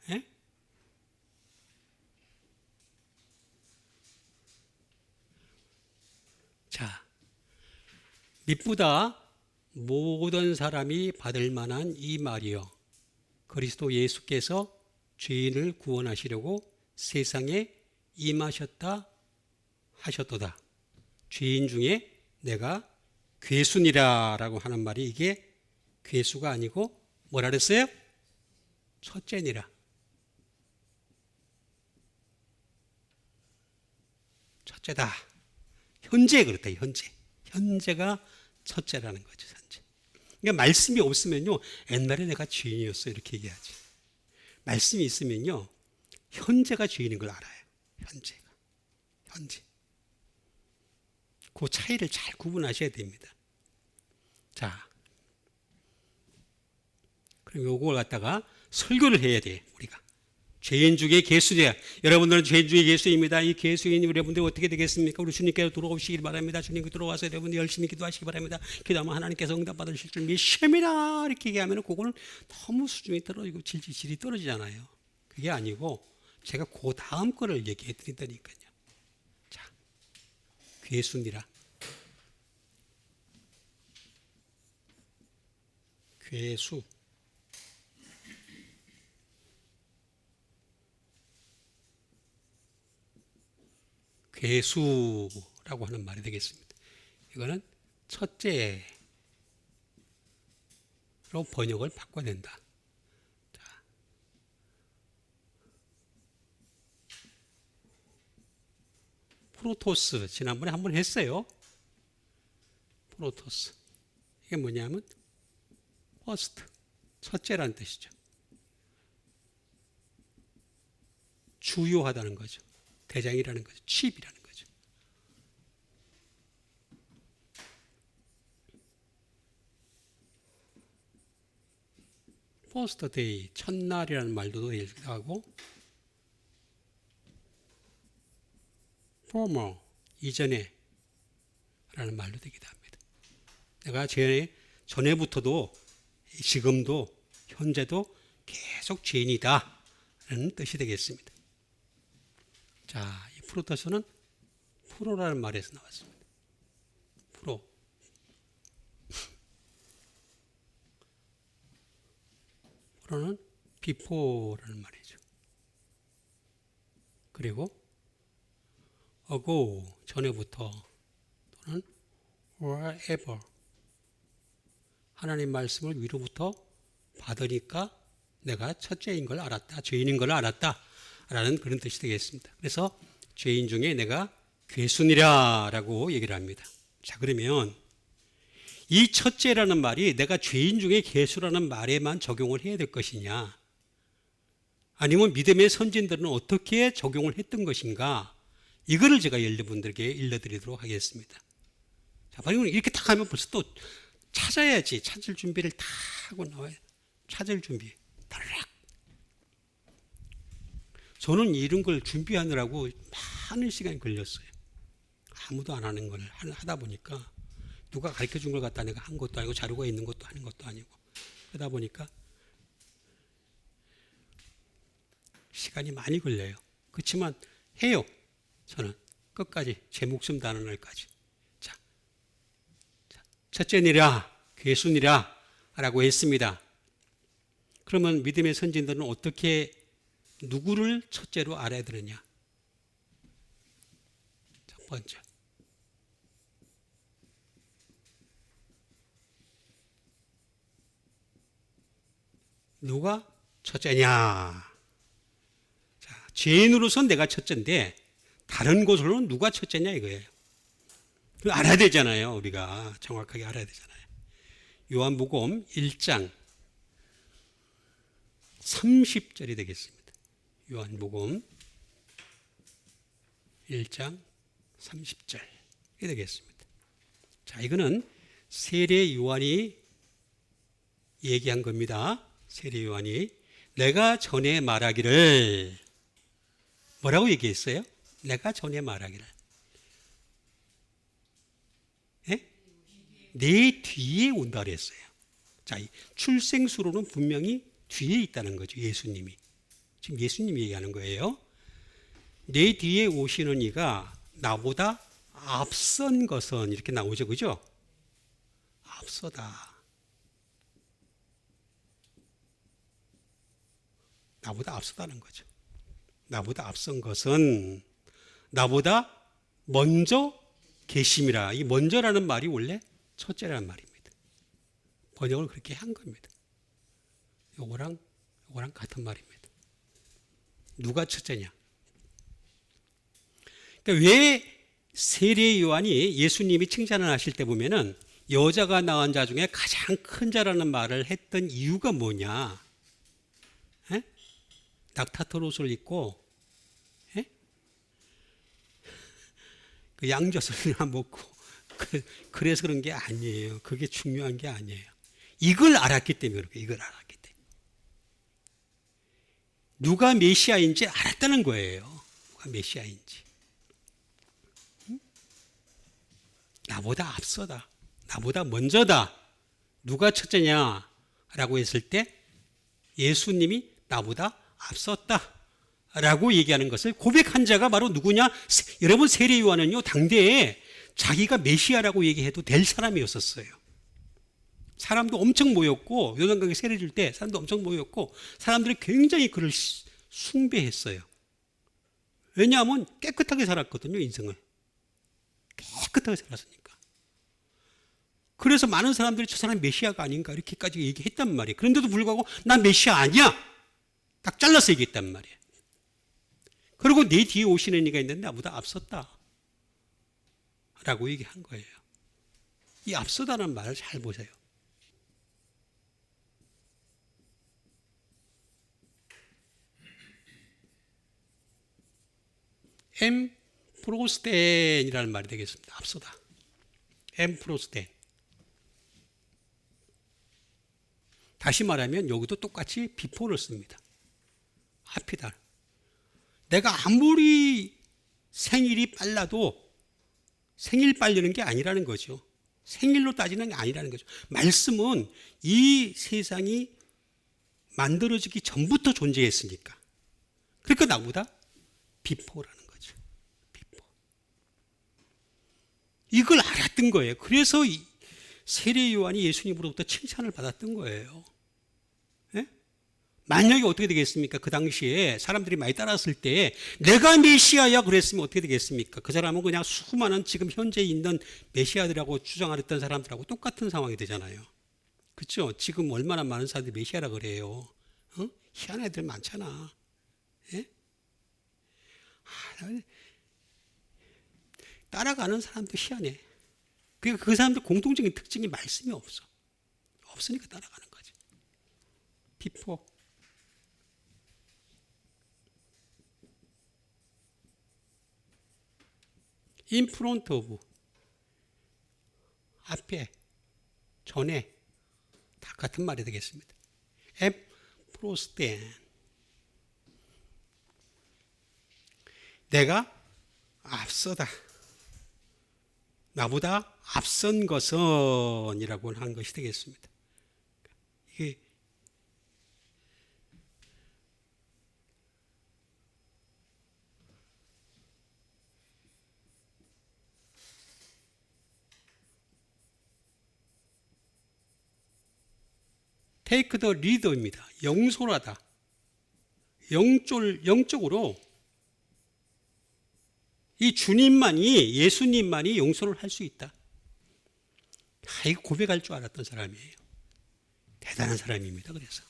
예? 자, 미쁘다 모든 사람이 받을 만한 이 말이요. 그리스도 예수께서 죄인을 구원하시려고 세상에 임하셨다 하셨도다. 죄인 중에 내가 괴순이라라고 하는 말이 이게 괴수가 아니고 뭐라 그랬어요? 첫째니라. 첫째다. 현재 그렇다. 현재가 첫째라는 거죠. 현재. 그러니까 말씀이 없으면요, 옛날에 내가 죄인이었어 이렇게 얘기하지. 말씀이 있으면요, 현재가 죄인인 걸 알아요. 현재. 그 차이를 잘 구분하셔야 됩니다. 자, 그럼 요걸 갖다가 설교를 해야 돼, 우리가. 죄인 중에 괴수냐. 여러분들은 죄인 중에 괴수입니다. 이 괴수인 여러분들 어떻게 되겠습니까? 우리 주님께로 돌아오시길 바랍니다. 주님께 들어와서 여러분들 열심히 기도하시기 바랍니다. 기도하면 하나님께서 응답 받으실 줄 믿습니다. 이렇게 얘기하면 그거는 너무 수준이 떨어지고 질이 떨어지잖아요. 그게 아니고 제가 그 다음 거를 얘기해 드린다니까요. 자, 괴수니라. 괴수. 괴수라고 하는 말이 되겠습니다. 이거는 첫째로 번역을 바꿔야 된다. 자, 프로토스 지난번에 한번 했어요. 프로토스 이게 뭐냐면 퍼스트 첫째라는 뜻이죠. 주요하다는 거죠. 대장이라는 거죠. 칩이라는 거죠. 퍼스트 데이, 첫날이라는 말도 되기도 하고, former, 이전에 라는 말도 되기도 합니다. 내가 전에부터도 지금도 현재도 계속 죄인이다 라는 뜻이 되겠습니다. 자, 이 프로토스는 프로라는 말에서 나왔습니다. 프로는 before라는 말이죠. 그리고 ago, 전에부터 또는 forever 하나님 말씀을 위로부터 받으니까 내가 첫째인 걸 알았다. 죄인인 걸 알았다. 라는 그런 뜻이 되겠습니다. 그래서 죄인 중에 내가 괴순이라 라고 얘기를 합니다. 자, 그러면 이 첫째라는 말이 내가 죄인 중에 괴수라는 말에만 적용을 해야 될 것이냐, 아니면 믿음의 선진들은 어떻게 적용을 했던 것인가, 이거를 제가 여러분들에게 일러드리도록 하겠습니다. 자, 바로 이렇게 딱 하면 벌써 또 찾아야지. 찾을 준비를 다 하고 나와요. 찾을 준비. 다락. 저는 이런 걸 준비하느라고 많은 시간이 걸렸어요. 아무도 안 하는 걸 하다 보니까 누가 가르쳐 준 걸 갖다 내가 한 것도 아니고 자료가 있는 것도 하는 것도 아니고 그러다 보니까 시간이 많이 걸려요. 그렇지만 해요. 저는 끝까지 제 목숨 다하는 날까지. 자, 첫째니라 괴순이라 라고 했습니다. 그러면 믿음의 선진들은 어떻게 누구를 첫째로 알아야 되느냐? 첫 번째, 누가 첫째냐? 자, 죄인으로선 내가 첫째인데 다른 곳으로는 누가 첫째냐 이거예요. 알아야 되잖아요. 우리가 정확하게 알아야 되잖아요. 요한복음 1장 30절이 되겠습니다. 요한복음 1장 30절. 되겠습니다. 자, 이거는 세례 요한이 얘기한 겁니다. 세례 요한이 내가 전에 말하기를 뭐라고 얘기했어요? 내가 전에 말하기를 내 뒤에 온다 그랬어요. 자, 출생수로는 분명히 뒤에 있다는 거죠. 예수님이. 지금 예수님이 얘기하는 거예요. 내 뒤에 오시는 이가 나보다 앞선 것은 이렇게 나오죠. 그죠? 앞서다. 나보다 앞서다는 거죠. 나보다 앞선 것은 나보다 먼저 계심이라. 이 먼저라는 말이 원래 첫째라는 말입니다. 번역을 그렇게 한 겁니다. 요거랑 같은 말입니다. 누가 첫째냐? 그러니까 왜 세례 요한이 예수님이 칭찬을 하실 때 보면은 여자가 낳은 자 중에 가장 큰 자라는 말을 했던 이유가 뭐냐? 에? 낙타털 옷을 입고 그 양젖을 먹고 그래서 그런 게 아니에요. 그게 중요한 게 아니에요. 이걸 알았기 때문에 그렇게 이걸 알았기 때문에 누가 메시아인지 알았다는 거예요. 누가 메시아인지. 나보다 앞서다. 나보다 먼저다. 누가 첫째냐라고 했을 때 예수님이 나보다 앞섰다. 라고 얘기하는 것을 고백한 자가 바로 누구냐? 여러분 세례 요한은요 당대에 자기가 메시아라고 얘기해도 될 사람이었었어요. 사람도 엄청 모였고 요단강에 세례 줄 때 사람도 엄청 모였고 사람들이 굉장히 그를 숭배했어요. 왜냐하면 깨끗하게 살았거든요. 인생을 깨끗하게 살았으니까. 그래서 많은 사람들이 저 사람 메시아가 아닌가 이렇게까지 얘기했단 말이에요. 그런데도 불구하고 난 메시아 아니야. 딱 잘라서 얘기했단 말이에요. 그리고 내 뒤에 오시는 이가 있는데 나보다 앞섰다 라고 얘기한 거예요. 이 앞서다는 말을 잘 보세요. 엠프로스텐이라는 말이 되겠습니다. 앞서다. 엠프로스텐. 다시 말하면 여기도 똑같이 비포를 씁니다. 앞이다. 내가 아무리 생일이 빨라도 생일 빨리는 게 아니라는 거죠. 생일로 따지는 게 아니라는 거죠. 말씀은 이 세상이 만들어지기 전부터 존재했으니까. 그러니까 나보다 비포라는 거죠. 비포. 이걸 알았던 거예요. 그래서 세례 요한이 예수님으로부터 칭찬을 받았던 거예요. 만약에 어떻게 되겠습니까? 그 당시에 사람들이 많이 따랐을 때 내가 메시아야 그랬으면 어떻게 되겠습니까? 그 사람은 그냥 수많은 지금 현재 있는 메시아들하고 주장하랬던 사람들하고 똑같은 상황이 되잖아요. 그렇죠? 지금 얼마나 많은 사람들이 메시아라 그래요. 희한한 애들 많잖아. 예? 따라가는 사람도 희한해. 그러니까 그 사람들 공통적인 특징이 말씀이 없어. 없으니까 따라가는 거지. 비포. in front of 앞에 전에 다 같은 말이 되겠습니다. 엠프로스텐 내가 앞서다. 나보다 앞선 것은 이라고 하는 것이 되겠습니다. 이게 take the lead입니다. 영솔하다. 영적으로 이 주님만이 예수님만이 용서를 할 수 있다. 이거 고백할 줄 알았던 사람이에요. 대단한 사람입니다. 그래서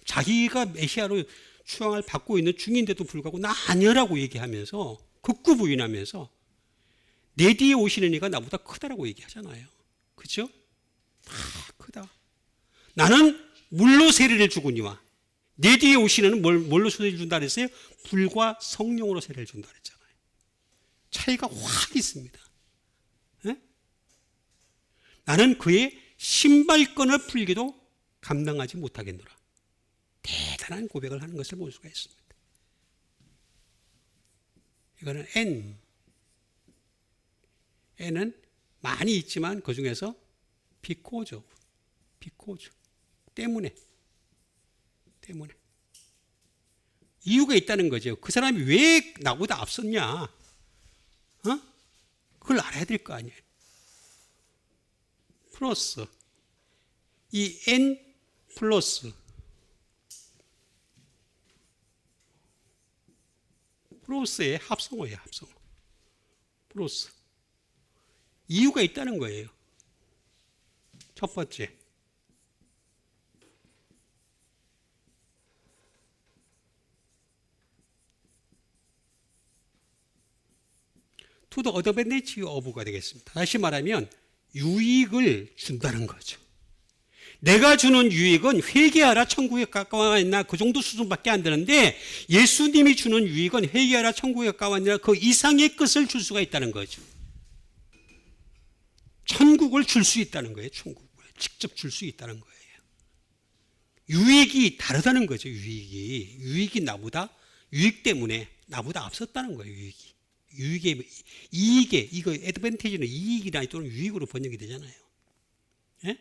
자기가 메시아로 추앙을 받고 있는 중인데도 불구하고 나 아니라고 얘기하면서 극구 부인하면서 내 뒤에 오시는 이가 나보다 크다라고 얘기하잖아요. 그렇죠? 크다. 나는 물로 세례를 주거니와 내 뒤에 오시는 뭘로 세례를 준다 그랬어요? 불과 성령으로 세례를 준다 그랬잖아요. 차이가 확 있습니다. 나는 그의 신발끈을 풀기도 감당하지 못하겠노라. 대단한 고백을 하는 것을 볼 수가 있습니다. 이거는 N은 많이 있지만 그 중에서 because 때문에 이유가 있다는 거죠. 그 사람이 왜 나보다 앞섰냐? 그걸 알아야 될 거 아니에요. 플러스 이 N 플러스의 합성어예요. 합성어. 플러스 이유가 있다는 거예요. 첫 번째, to the advantage of가 되겠습니다. 다시 말하면 유익을 준다는 거죠. 내가 주는 유익은 회개하라 천국에 가까워 있나 그 정도 수준밖에 안 되는데 예수님이 주는 유익은 회개하라 천국에 가까워 있나 그 이상의 것을 줄 수가 있다는 거죠. 천국을 줄 수 있다는 거예요. 천국을 직접 줄 수 있다는 거예요. 유익이 다르다는 거죠. 유익이 나보다 유익 때문에 나보다 앞섰다는 거예요. 이익에 이거 애드밴티지는 이익이나 또는 유익으로 번역이 되잖아요. 예?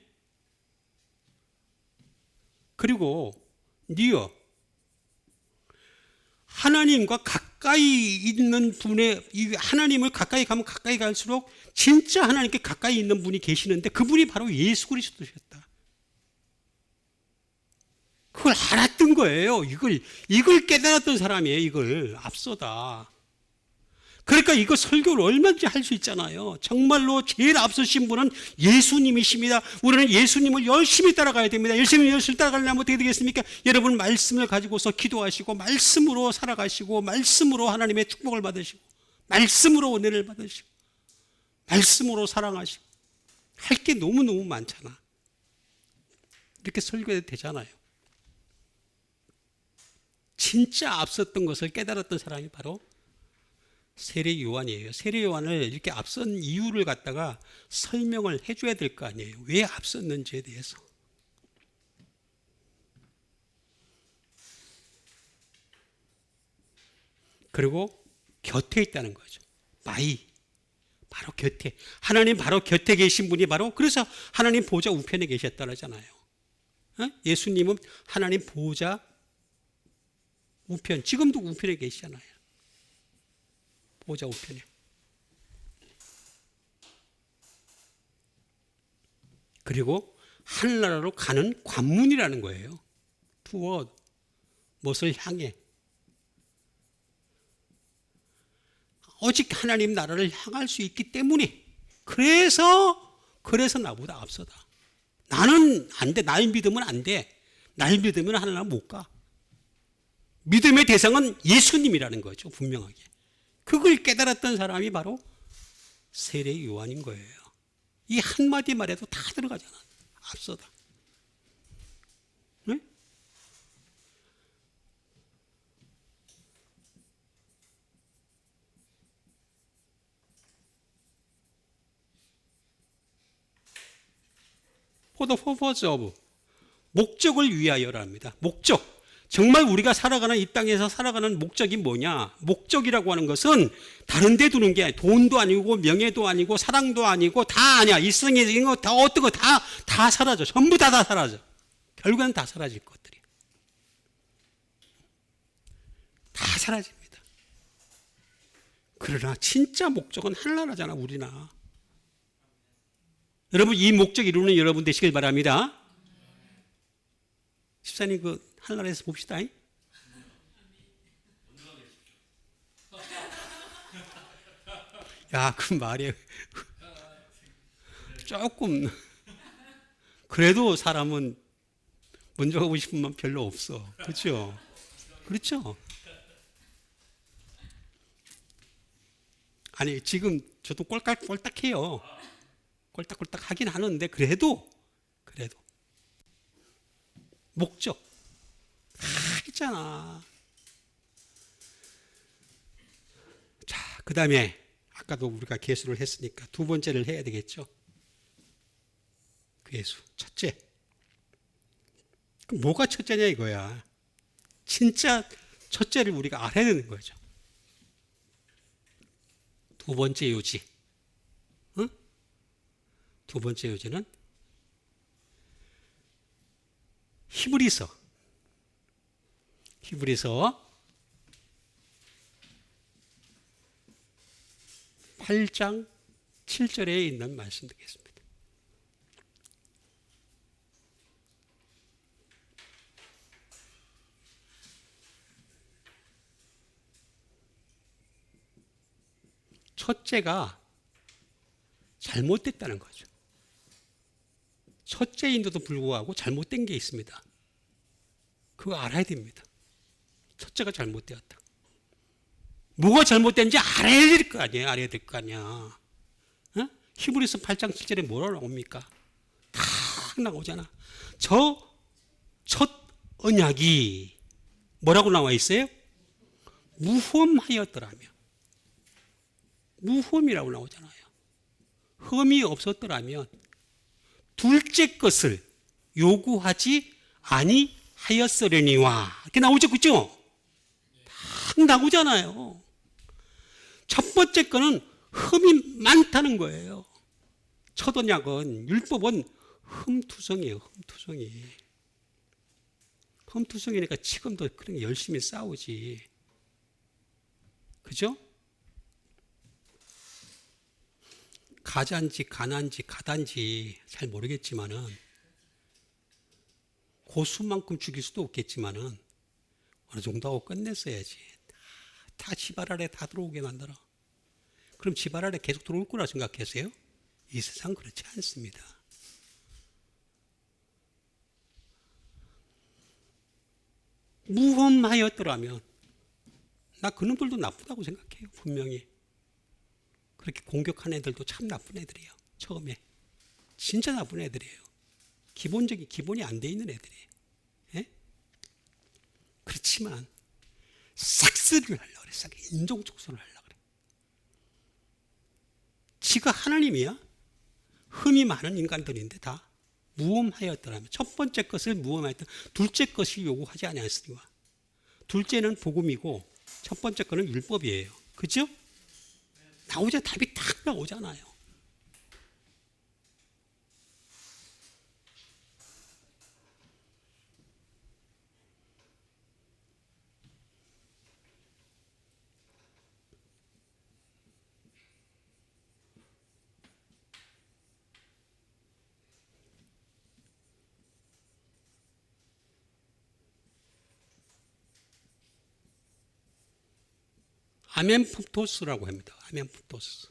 그리고 니어 하나님과 가까이 있는 분의 하나님을 가까이 가면 가까이 갈수록 진짜 하나님께 가까이 있는 분이 계시는데 그분이 바로 예수 그리스도셨다. 그걸 알았던 거예요. 이걸 깨달았던 사람이에요. 이걸 앞서다. 그러니까 이거 설교를 얼마든지 할 수 있잖아요. 정말로 제일 앞서신 분은 예수님이십니다. 우리는 예수님을 열심히 따라가야 됩니다. 열심히 따라가려면 어떻게 되겠습니까? 여러분 말씀을 가지고서 기도하시고 말씀으로 살아가시고 말씀으로 하나님의 축복을 받으시고 말씀으로 은혜를 받으시고 말씀으로 사랑하시고 할 게 너무너무 많잖아. 이렇게 설교해도 되잖아요. 진짜 앞섰던 것을 깨달았던 사람이 바로 세례 요한이에요. 세례 요한을 이렇게 앞선 이유를 갖다가 설명을 해줘야 될 거 아니에요. 왜 앞섰는지에 대해서. 그리고 곁에 있다는 거죠. 바로 곁에. 하나님 바로 곁에 계신 분이 바로 그래서 하나님 보좌 우편에 계셨다잖아요. 예수님은 하나님 보좌 우편, 지금도 우편에 계시잖아요. 보좌 우편에. 그리고 하늘나라로 가는 관문이라는 거예요. toward, 무엇을 향해. 오직 하나님 나라를 향할 수 있기 때문에 그래서 나보다 앞서다. 나는 안 돼. 날 믿으면 안 돼. 날 믿으면 하나님 못 가. 믿음의 대상은 예수님이라는 거죠. 분명하게. 그걸 깨달았던 사람이 바로 세례 요한인 거예요. 이 한마디 말에도 다 들어가잖아. 앞서다. 네? For the purpose of 목적을 위하여랍니다. 목적. 정말 우리가 살아가는 이 땅에서 살아가는 목적이 뭐냐? 목적이라고 하는 것은 다른 데 두는 게 아니야. 돈도 아니고 명예도 아니고 사랑도 아니고 다 아니야. 이 세상에 있는 거 다 어떤 거 다 사라져. 전부 다 사라져. 결국은 다 사라질 것들이. 다 사라집니다. 그러나 진짜 목적은 하나라잖아. 우리나. 여러분 이 목적 이루는 여러분 되시길 바랍니다. 집사님 그 하늘나라에서 봅시다. 야, 그 말이 조금 그래도 사람은 먼저 가고 싶은 마음 별로 없어. 그렇죠? 그렇죠? 아니 지금 저도 꼴딱꼴딱해요. 꼴딱꼴딱 하긴 하는데 그래도 목적 있잖아. 자, 그 다음에 아까도 우리가 개수를 했으니까 두 번째를 해야 되겠죠. 그의 수. 첫째. 뭐가 첫째냐 이거야. 진짜 첫째를 우리가 알아야 되는 거죠. 두 번째 요지. 응? 두 번째 요지는 히브리서 8장 7절에 있는 말씀 되겠습니다. 첫째가 잘못됐다는 거죠. 첫째인데도 불구하고 잘못된 게 있습니다. 그거 알아야 됩니다. 첫째가 잘못되었다. 뭐가 잘못된지 알아야 될 거 아니에요. 알아야 될 거 아니야. 어? 히브리서 8장 7절에 뭐라고 나옵니까? 다 나오잖아. 저 첫 언약이 뭐라고 나와 있어요? 무흠하였더라며. 무흠이라고 나오잖아요. 흠이 없었더라면 둘째 것을 요구하지 아니하였으려니와 이렇게 나오죠. 그죠? 딱 나오잖아요. 첫 번째 거는 흠이 많다는 거예요. 첫 언약은 율법은 흠투성이에요. 흠투성이니까 지금도 그런 열심히 싸우지. 그죠? 가자인지 가난지 가단지 잘 모르겠지만은 고수만큼 죽일 수도 없겠지만은 어느 정도 하고 끝냈어야지. 다 집안 아래 다 들어오게 만들어. 그럼 집안 아래 계속 들어올 거라 생각하세요? 이 세상 그렇지 않습니다. 무흠하였더라면 나 그놈들도 나쁘다고 생각해요. 분명히. 그렇게 공격한 애들도 참 나쁜 애들이에요. 처음에. 진짜 나쁜 애들이에요. 기본이 안 돼 있는 애들이에요. 예? 그렇지만 싹쓸이를 하려고 그래. 인종 축소를 하려고 그래. 지가 하나님이야? 흠이 많은 인간들인데 다 무엄하였더라면 첫 번째 것을 무엄하였다. 둘째 것이 요구하지 아니하였으니와. 둘째는 복음이고 첫 번째 거는 율법이에요. 그죠? 나오자 답이 딱 나오잖아요. 아멘푸토스라고 합니다. 아멘푸토스.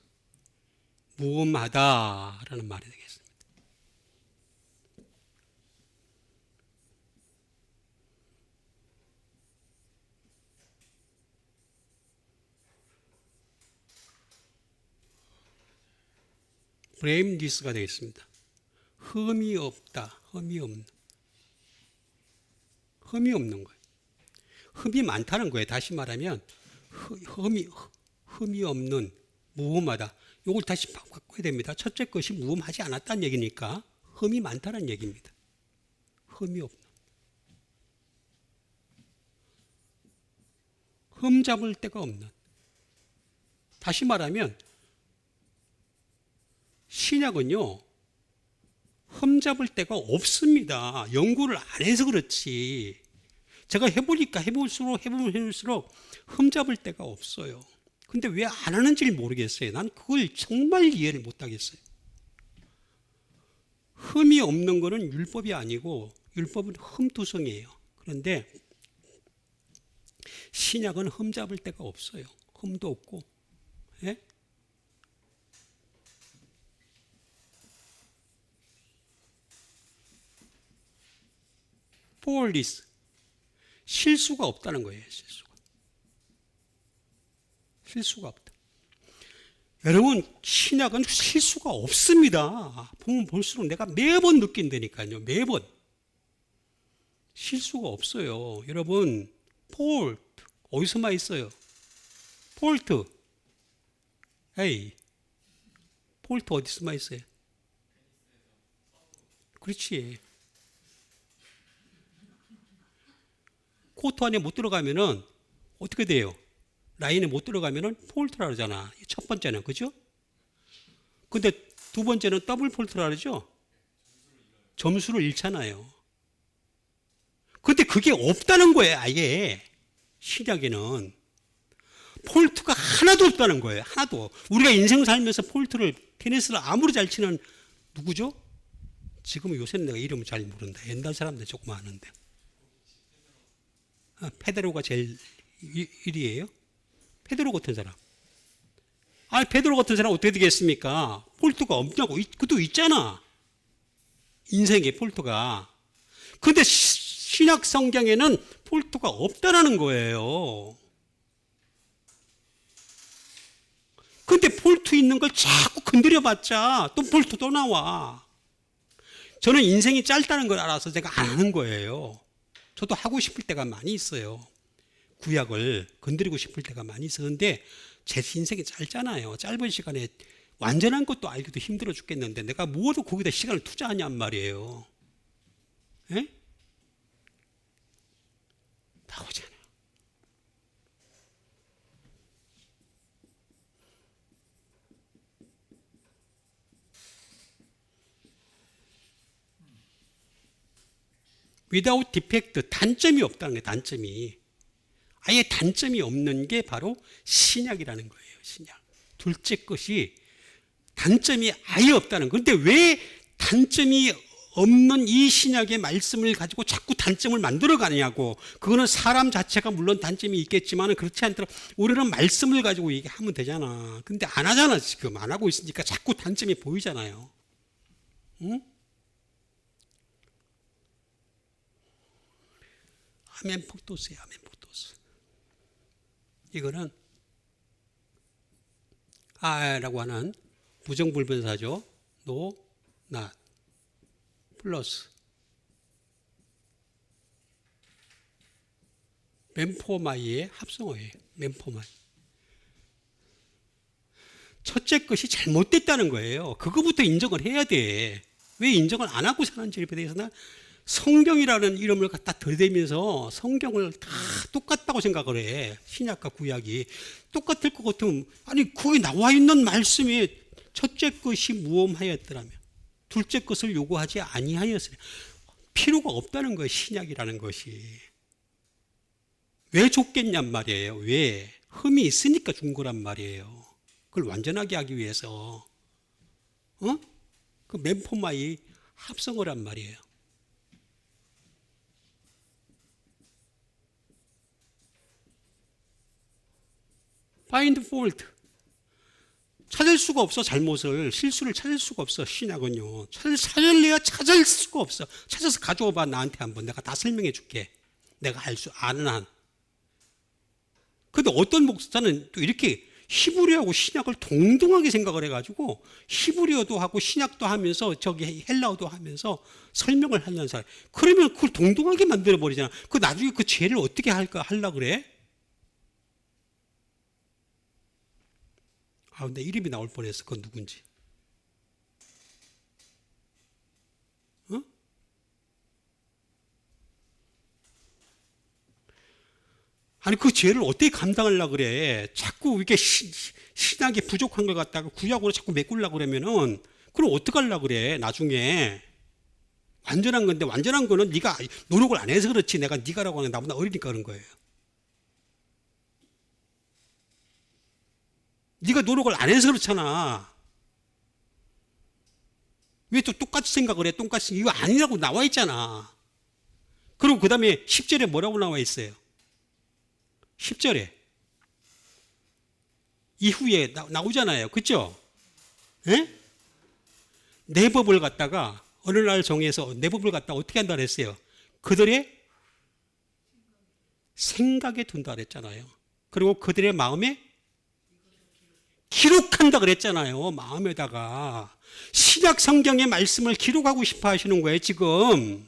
무엄하다라는 말이 되겠습니다. 브레임디스가 되겠습니다. 흠이 없다. 흠이 없는 거예요. 흠이 많다는 거예요. 다시 말하면 흠이 없는 무엄하다. 이걸 다시 바꿔야 됩니다. 첫째 것이 무엄하지 않았다는 얘기니까 흠이 많다는 얘기입니다. 흠이 없는. 흠 잡을 데가 없는. 다시 말하면 신약은요. 흠 잡을 데가 없습니다. 연구를 안 해서 그렇지. 제가 해볼수록 흠 잡을 데가 없어요. 근데 왜 안 하는지를 모르겠어요. 난 그걸 정말 이해를 못 하겠어요. 흠이 없는 거는 율법이 아니고 율법은 흠투성이에요. 그런데 신약은 흠 잡을 데가 없어요. 흠도 없고. 예? 폴리스. 실수가 없다는 거예요. 실수가 없다. 여러분, 신약은 실수가 없습니다. 보면 볼수록 내가 매번 느낀다니까요. 매번. 실수가 없어요. 여러분, 폴트 어디서 많이 써요? 폴트. 에이, 폴트 어디서 많이 써요? 그렇지. 코트 안에 못 들어가면은 어떻게 돼요? 라인에 못 들어가면은 폴트라 그러잖아. 첫 번째는, 그죠? 근데 두 번째는 더블 폴트라 그러죠? 점수를 잃잖아요. 근데 그게 없다는 거예요, 아예. 신약에는. 폴트가 하나도 없다는 거예요, 하나도. 우리가 인생 살면서 폴트를, 테니스를 아무리 잘 치는 누구죠? 지금 요새는 내가 이름을 잘 모른다. 옛날 사람들 조금 아는데. 페데로가 제일 1위예요? 페데로 같은 사람. 페데로 같은 사람 어떻게 되겠습니까? 폴트가 없냐고. 그것도 있잖아. 인생에 폴트가. 근데 신약 성경에는 폴트가 없다라는 거예요. 근데 폴트 있는 걸 자꾸 건드려봤자 또 폴트 또 나와. 저는 인생이 짧다는 걸 알아서 제가 안 하는 거예요. 저도 하고 싶을 때가 많이 있어요. 구약을 건드리고 싶을 때가 많이 있었는데 제 인생이 짧잖아요. 짧은 시간에 완전한 것도 알기도 힘들어 죽겠는데 내가 뭐로 거기다 시간을 투자하냔 말이에요. 에? 나오잖아요. without defect, 단점이 없다는 거예요. 단점이. 아예 단점이 없는 게 바로 신약이라는 거예요. 신약. 둘째 것이 단점이 아예 없다는 거예요. 그런데 왜 단점이 없는 이 신약의 말씀을 가지고 자꾸 단점을 만들어 가느냐고. 그거는 사람 자체가 물론 단점이 있겠지만 그렇지 않더라도 우리는 말씀을 가지고 얘기하면 되잖아. 근데 안 하잖아. 지금 안 하고 있으니까 자꾸 단점이 보이잖아요. 응? 아멘 폭도스예요. 아멘 폭도스. 이거는 라고 하는 부정불변사죠. no, not, 플러스 멤포마이의 합성어예요. 멤포마이. 첫째 것이 잘못됐다는 거예요. 그거부터 인정을 해야 돼. 왜 인정을 안 하고 사는지에 대해서는 성경이라는 이름을 갖다 들이대면서 성경을 다 똑같다고 생각을 해. 신약과 구약이. 똑같을 것 같으면, 아니, 거기 나와 있는 말씀이 첫째 것이 무엄하였더라면, 둘째 것을 요구하지 아니하였으리. 필요가 없다는 거예요, 신약이라는 것이. 왜 줬겠냔 말이에요. 왜? 흠이 있으니까 준 거란 말이에요. 그걸 완전하게 하기 위해서. 그 멤포마이 합성어란 말이에요. find fault. 찾을 수가 없어. 잘못을, 실수를 찾을 수가 없어. 신약은요. 찾을래야 찾을 수가 없어. 찾아서 가져와봐. 나한테 한번. 내가 다 설명해 줄게. 내가 아는 한. 근데 어떤 목사는 또 이렇게 히브리어하고 신약을 동등하게 생각을 해가지고 히브리어도 하고 신약도 하면서 저기 헬라어도 하면서 설명을 하려는 사람. 그러면 그걸 동등하게 만들어 버리잖아. 그 나중에 그 죄를 어떻게 하려 그래? 근데 이름이 나올 뻔했어. 그건 누군지. 아니 그 죄를 어떻게 감당하려고 그래? 자꾸 이게 신학이 부족한 걸 갖다가 구약으로 자꾸 메꾸려고 그러면은 그럼 어떻게 하려고 그래? 나중에 완전한 건데 완전한 거는 네가 노력을 안 해서 그렇지. 내가 네가라고 하는 나보다 어리니까 그런 거예요. 네가 노력을 안 해서 그렇잖아. 왜 또 똑같이 생각을 해? 똑같이 이거 아니라고 나와 있잖아. 그리고 그 다음에 10절에 뭐라고 나와 있어요? 10절에 이후에 나오잖아요. 그렇죠? 내 법을 갖다가 어느 날 정해서 내 법을 갖다가 어떻게 한다 그랬어요? 그들의 생각에 둔다 그랬잖아요. 그리고 그들의 마음에 기록한다 그랬잖아요. 마음에다가. 신약 성경의 말씀을 기록하고 싶어 하시는 거예요, 지금.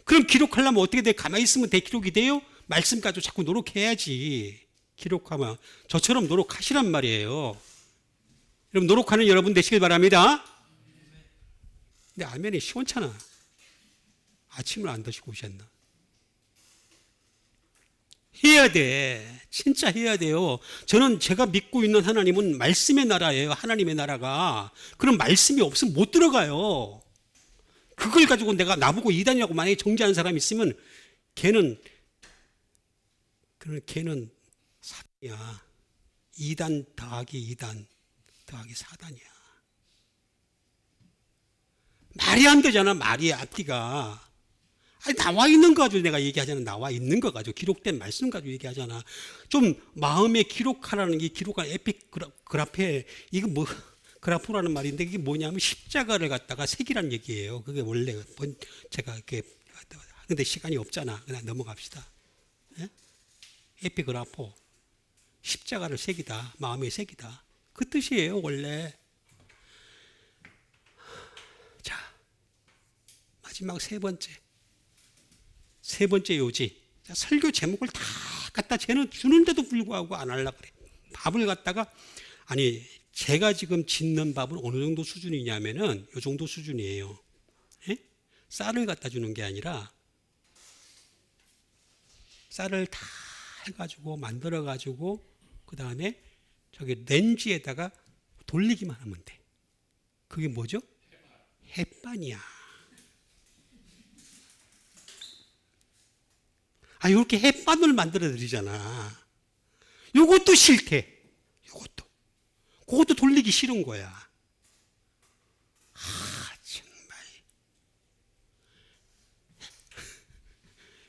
그럼 기록하려면 어떻게 돼? 가만히 있으면 기록이 돼요? 말씀 가지고 자꾸 노력해야지. 기록하면. 저처럼 노력하시란 말이에요. 여러분, 노력하는 여러분 되시길 바랍니다. 근데 아멘이 시원찮아. 아침을 안 드시고 오셨나? 해야 돼. 진짜 해야 돼요. 저는 제가 믿고 있는 하나님은 말씀의 나라예요. 하나님의 나라가. 그럼 말씀이 없으면 못 들어가요. 그걸 가지고 내가 나보고 이단이라고 만약에 정죄하는 사람이 있으면 걔는 사단이야. 이단 더하기 이단 더하기 사단이야. 말이 안 되잖아. 말이 앞뒤가. 아니, 나와 있는 거 가지고 내가 얘기하잖아. 나와 있는 거 가지고 기록된 말씀 가지고 얘기하잖아. 좀 마음에 기록하라는 게 기록한 에픽그라페 이거 뭐 그라프라는 말인데 이게 뭐냐면 십자가를 갖다가 색이란 얘기예요. 그게 원래 제가 이렇게 근데 시간이 없잖아. 그냥 넘어갑시다. 예? 에피그라포 십자가를 색이다. 마음의 색이다. 그 뜻이에요 원래. 자 마지막 세 번째 요지. 자, 설교 제목을 다 갖다 쟤는 주는데도 불구하고 안 하려고 그래. 밥을 갖다가 아니 제가 지금 짓는 밥은 어느 정도 수준이냐면은 이 정도 수준이에요. 예? 쌀을 갖다 주는 게 아니라 쌀을 다 해가지고 만들어가지고 그 다음에 저기 렌지에다가 돌리기만 하면 돼. 그게 뭐죠? 햇반이야. 아, 이렇게 햇반을 만들어 드리잖아. 요것도 싫대. 그것도 돌리기 싫은 거야. 아, 정말.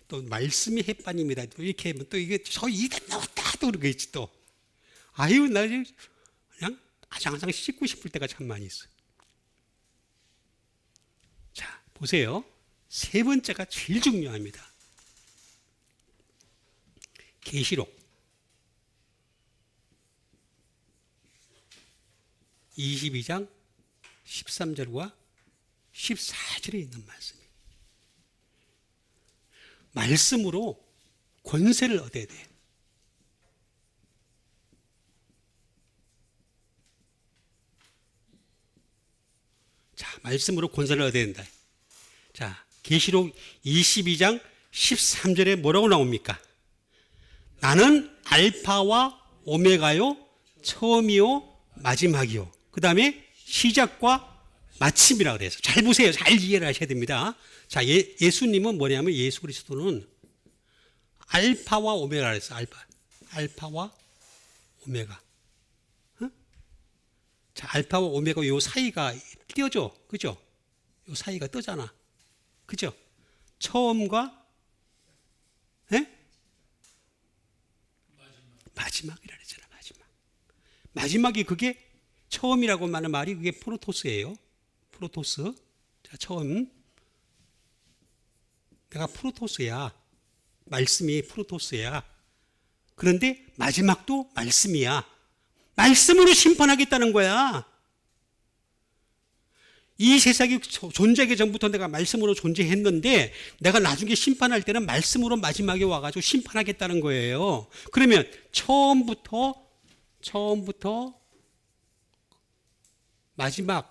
또 말씀이 햇반입니다. 또 이렇게 하면 또 이게 저 이단 나왔다 또 그러겠지 또. 아유, 나 그냥 아장아장 씻고 싶을 때가 참 많이 있어. 자, 보세요. 세 번째가 제일 중요합니다. 계시록 22장 13절과 14절에 있는 말씀이에요. 말씀으로 권세를 얻어야 돼. 자, 말씀으로 권세를 얻어야 된다. 자, 계시록 22장 13절에 뭐라고 나옵니까? 나는 알파와 오메가요, 처음이요, 마지막이요. 그 다음에 시작과 마침이라 그래서 잘 보세요. 잘 이해를 하셔야 됩니다. 자, 예수님은 뭐냐면 예수 그리스도는 알파와 오메가라 그랬어. 알파와 오메가. 어? 자, 알파와 오메가 요 사이가 띄어져. 그죠? 요 사이가 뜨잖아. 그죠? 처음과 마지막이라 그랬잖아. 마지막이 그게 처음이라고 하는 말이 그게 프로토스예요. 프로토스. 자, 처음. 내가 프로토스야. 말씀이 프로토스야. 그런데 마지막도 말씀이야. 말씀으로 심판하겠다는 거야. 이 세상이 존재하기 전부터 내가 말씀으로 존재했는데 내가 나중에 심판할 때는 말씀으로 마지막에 와가지고 심판하겠다는 거예요. 그러면 처음부터 마지막이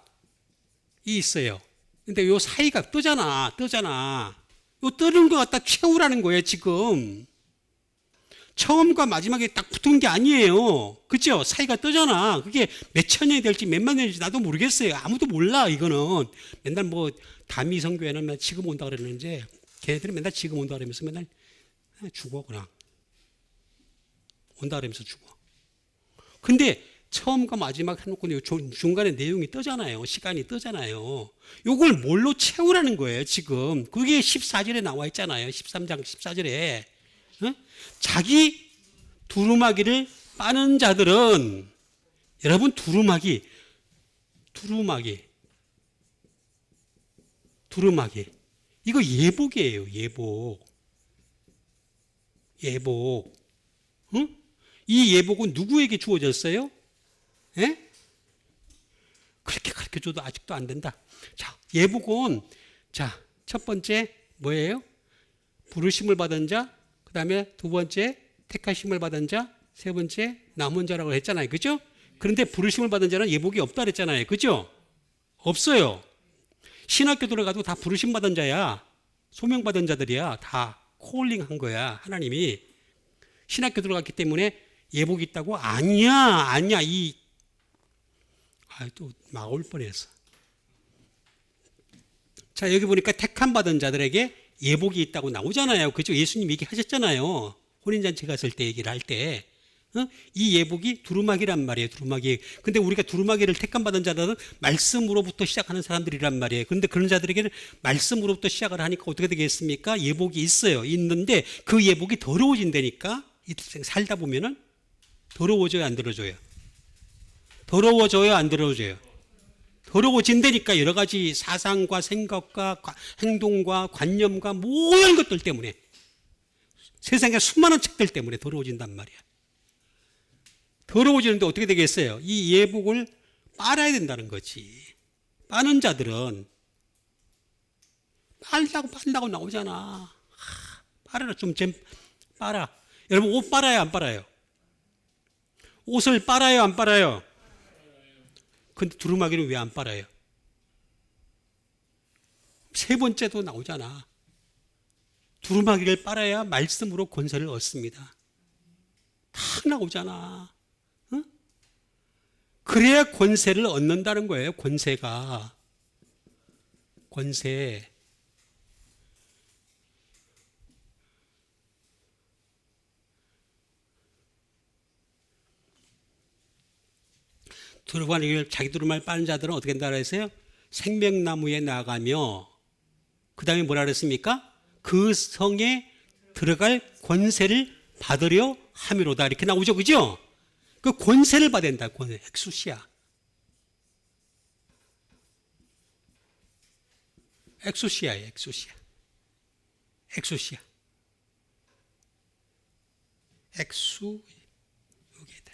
있어요. 근데 요 사이가 뜨잖아. 요 뜨는 거 갖다 채우라는 거예요, 지금. 처음과 마지막에 딱 붙은 게 아니에요. 그죠? 사이가 뜨잖아. 그게 몇천 년이 될지 몇만 년이 될지 나도 모르겠어요. 아무도 몰라, 이거는. 맨날 뭐, 다미 성교회는 지금 온다 그랬는데, 걔네들은 맨날 지금 온다 그러면서 맨날 죽어, 그냥. 온다 그러면서 죽어. 근데 처음과 마지막 해놓고 중간에 내용이 뜨잖아요. 시간이 뜨잖아요. 요걸 뭘로 채우라는 거예요, 지금. 그게 14절에 나와 있잖아요. 13장 14절에. 자기 두루마기를 빠는 자들은 여러분 두루마기 이거 예복이에요. 예복. 응? 이 예복은 누구에게 주어졌어요? 예? 그렇게 가르쳐줘도 아직도 안 된다. 자, 예복은 자, 첫 번째 뭐예요? 부르심을 받은 자, 그 다음에 두 번째 택하심을 받은 자, 세 번째 남은 자라고 했잖아요. 그죠? 그런데 부르심을 받은 자는 예복이 없다 그랬잖아요. 그죠? 없어요. 신학교 들어가도 다 부르심 받은 자야. 소명받은 자들이야. 다 콜링 한 거야. 하나님이. 신학교 들어갔기 때문에 예복이 있다고? 아니야. 또 막 올 뻔했어. 자, 여기 보니까 택함 받은 자들에게 예복이 있다고 나오잖아요. 그죠? 예수님 얘기하셨잖아요. 혼인잔치 갔을 때 얘기를 할 때. 이 예복이 두루마기란 말이에요. 두루마기. 근데 우리가 두루마기를 택함 받은 자들은 말씀으로부터 시작하는 사람들이란 말이에요. 그런데 그런 자들에게는 말씀으로부터 시작을 하니까 어떻게 되겠습니까? 예복이 있어요. 있는데 그 예복이 더러워진다니까. 살다 보면은 더러워져요, 안 더러워져요? 더러워져요, 안 더러워져요? 더러워진다니까. 여러 가지 사상과 생각과 행동과 관념과 모든 것들 때문에, 세상에 수많은 책들 때문에 더러워진단 말이야. 더러워지는데 어떻게 되겠어요? 이 예복을 빨아야 된다는 거지. 빠는 자들은 빨다고 나오잖아. 빨아라, 좀 빨아. 여러분, 옷 빨아요, 안 빨아요? 옷을 빨아요, 안 빨아요? 근데 두루마기는 왜 안 빨아요? 세 번째도 나오잖아. 두루마기를 빨아야 말씀으로 권세를 얻습니다. 다 나오잖아. 응? 그래야 권세를 얻는다는 거예요. 권세. 두루마기를 자기 두루마기를 빠는 자들은 어떻게 된다고 했어요? 생명나무에 나가며 그 다음에 뭐라 그랬습니까? 그 성에 들어갈 권세를 받으려 함이로다. 이렇게 나오죠. 그죠? 그 권세를 받아야 된다. 엑수시아. 엑수시아예요. 엑수시아. 여기들.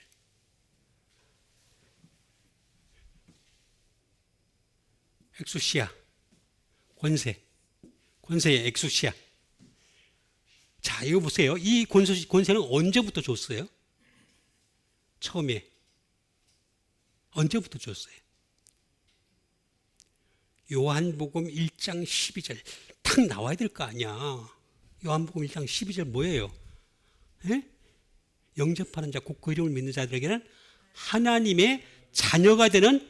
엑수시아. 권세의 엑수시아. 자, 이거 보세요. 이 권세는 언제부터 줬어요? 처음에. 언제부터 줬어요? 요한복음 1장 12절. 탁 나와야 될 거 아니야. 요한복음 1장 12절 뭐예요? 에? 영접하는 자, 곧 그 이름을 믿는 자들에게는 하나님의 자녀가 되는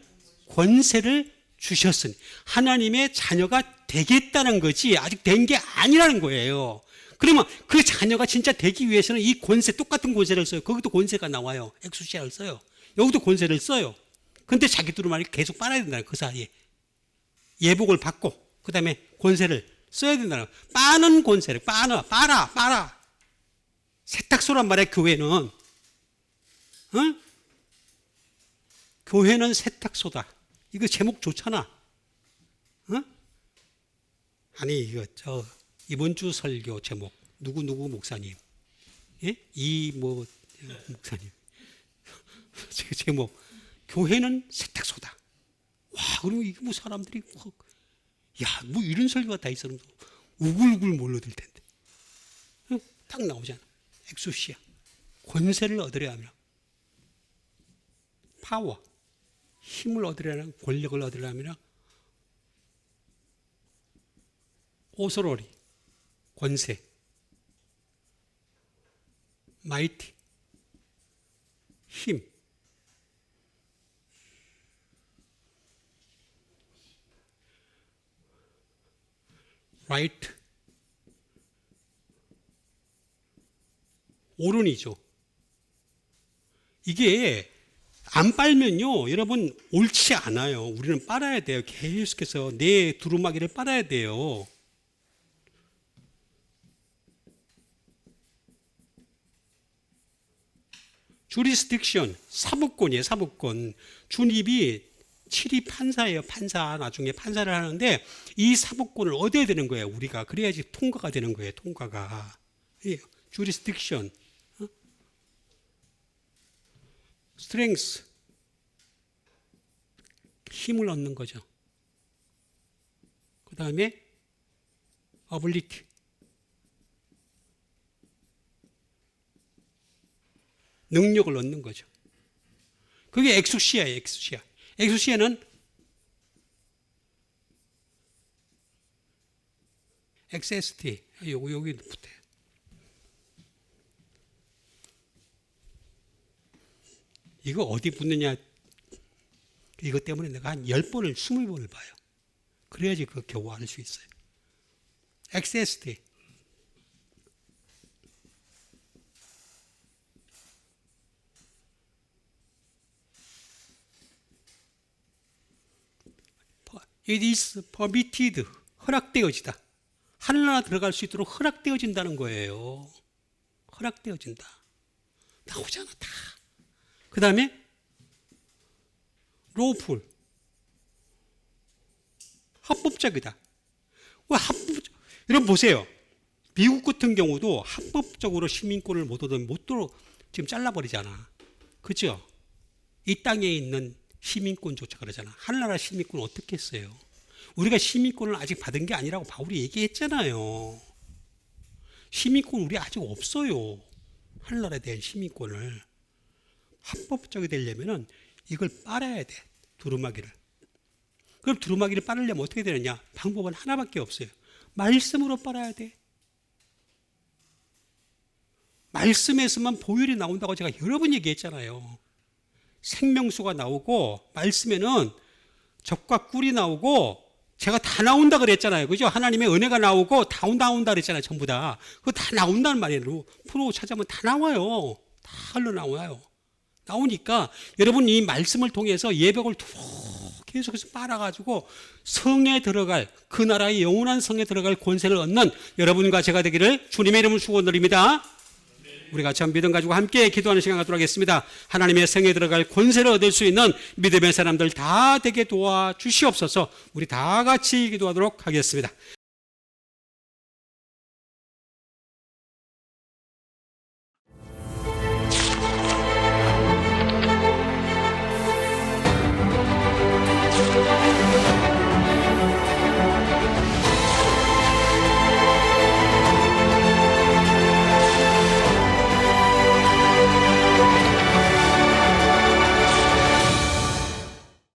권세를 주셨으니. 하나님의 자녀가 되겠다는 거지 아직 된 게 아니라는 거예요. 그러면 그 자녀가 진짜 되기 위해서는 이 권세, 똑같은 권세를 써요. 거기도 권세가 나와요. 엑수시아를 써요. 여기도 권세를 써요. 근데 자기 두루마리 계속 빨아야 된다는 그 사이에. 예복을 받고 그 다음에 권세를 써야 된다는 거예요. 빠는 권세를 빨아. 세탁소란 말이야. 교회는. 교회는 세탁소다. 이거 제목 좋잖아. 아니, 이거 이번 주 설교 제목 누구 목사님, 예? 목사님 제목 교회는 세탁소다. 와, 그리고 이게 뭐 사람들이 뭐 이런 설교가 다 있어. 우글우글 몰려들 텐데. 딱 나오잖아. 엑수시아. 권세를 얻으려 하면 파워, 힘을 얻으려면, 권력을 얻으려면 오소로리, 권세, 마이티, 힘, 라이트, 오른이죠. 이게 안 빨면요, 여러분 옳지 않아요. 우리는 빨아야 돼요. 계속해서 내 두루마기를 빨아야 돼요. 주리스딕션, 사법권이에요. 사법권. 주립이 7위 판사예요. 판사. 나중에 판사를 하는데 이 사법권을 얻어야 되는 거예요. 우리가. 그래야지 통과가 되는 거예요. 통과가. 주리스딕션. 스트렝스. 힘을 얻는 거죠. 그 다음에 어블리티. 능력을 얻는 거죠. 그게 엑수시아예요. 엑수시아는 XST 여기 붙어요. 이거 어디 붙느냐? 이것 때문에 내가 한 10번을 20번을 봐요. 그래야지 그 겨우 알 수 있어요. XST. It is permitted. 허락되어지다. 하늘나라 들어갈 수 있도록 허락되어진다는 거예요. 허락되어진다. 나오잖아, 다. 그 다음에 lawful. 합법적이다. 왜 합법적? 여러분 보세요. 미국 같은 경우도 합법적으로 시민권을 못 얻으면 못 들어 지금 잘라버리잖아. 그죠? 이 땅에 있는 시민권조차 그러잖아. 하늘나라 시민권 어떻게 했어요? 우리가 시민권을 아직 받은 게 아니라고 바울이 얘기했잖아요. 시민권 우리 아직 없어요. 하늘나라에 대한 시민권을. 합법적이 되려면은 이걸 빨아야 돼. 두루마기를. 그럼 두루마기를 빨으려면 어떻게 되느냐? 방법은 하나밖에 없어요. 말씀으로 빨아야 돼. 말씀에서만 보혈이 나온다고 제가 여러 번 얘기했잖아요. 생명수가 나오고 말씀에는 젖과 꿀이 나오고 제가 다 나온다 그랬잖아요. 그죠? 하나님의 은혜가 나오고 다 나온다 그랬잖아요. 전부 다. 그거 다 나온다는 말이에요. 프로 찾아보면 다 나와요. 다 흘러나와요. 나오니까 여러분 이 말씀을 통해서 예벽을 계속해서 빨아가지고 성에 들어갈 그 나라의 영원한 성에 들어갈 권세를 얻는 여러분과 제가 되기를 주님의 이름으로 축원드립니다. 우리 같이 한 믿음 가지고 함께 기도하는 시간 갖도록 하겠습니다. 하나님의 성에 들어갈 권세를 얻을 수 있는 믿음의 사람들 다 되게 도와주시옵소서. 우리 다 같이 기도하도록 하겠습니다.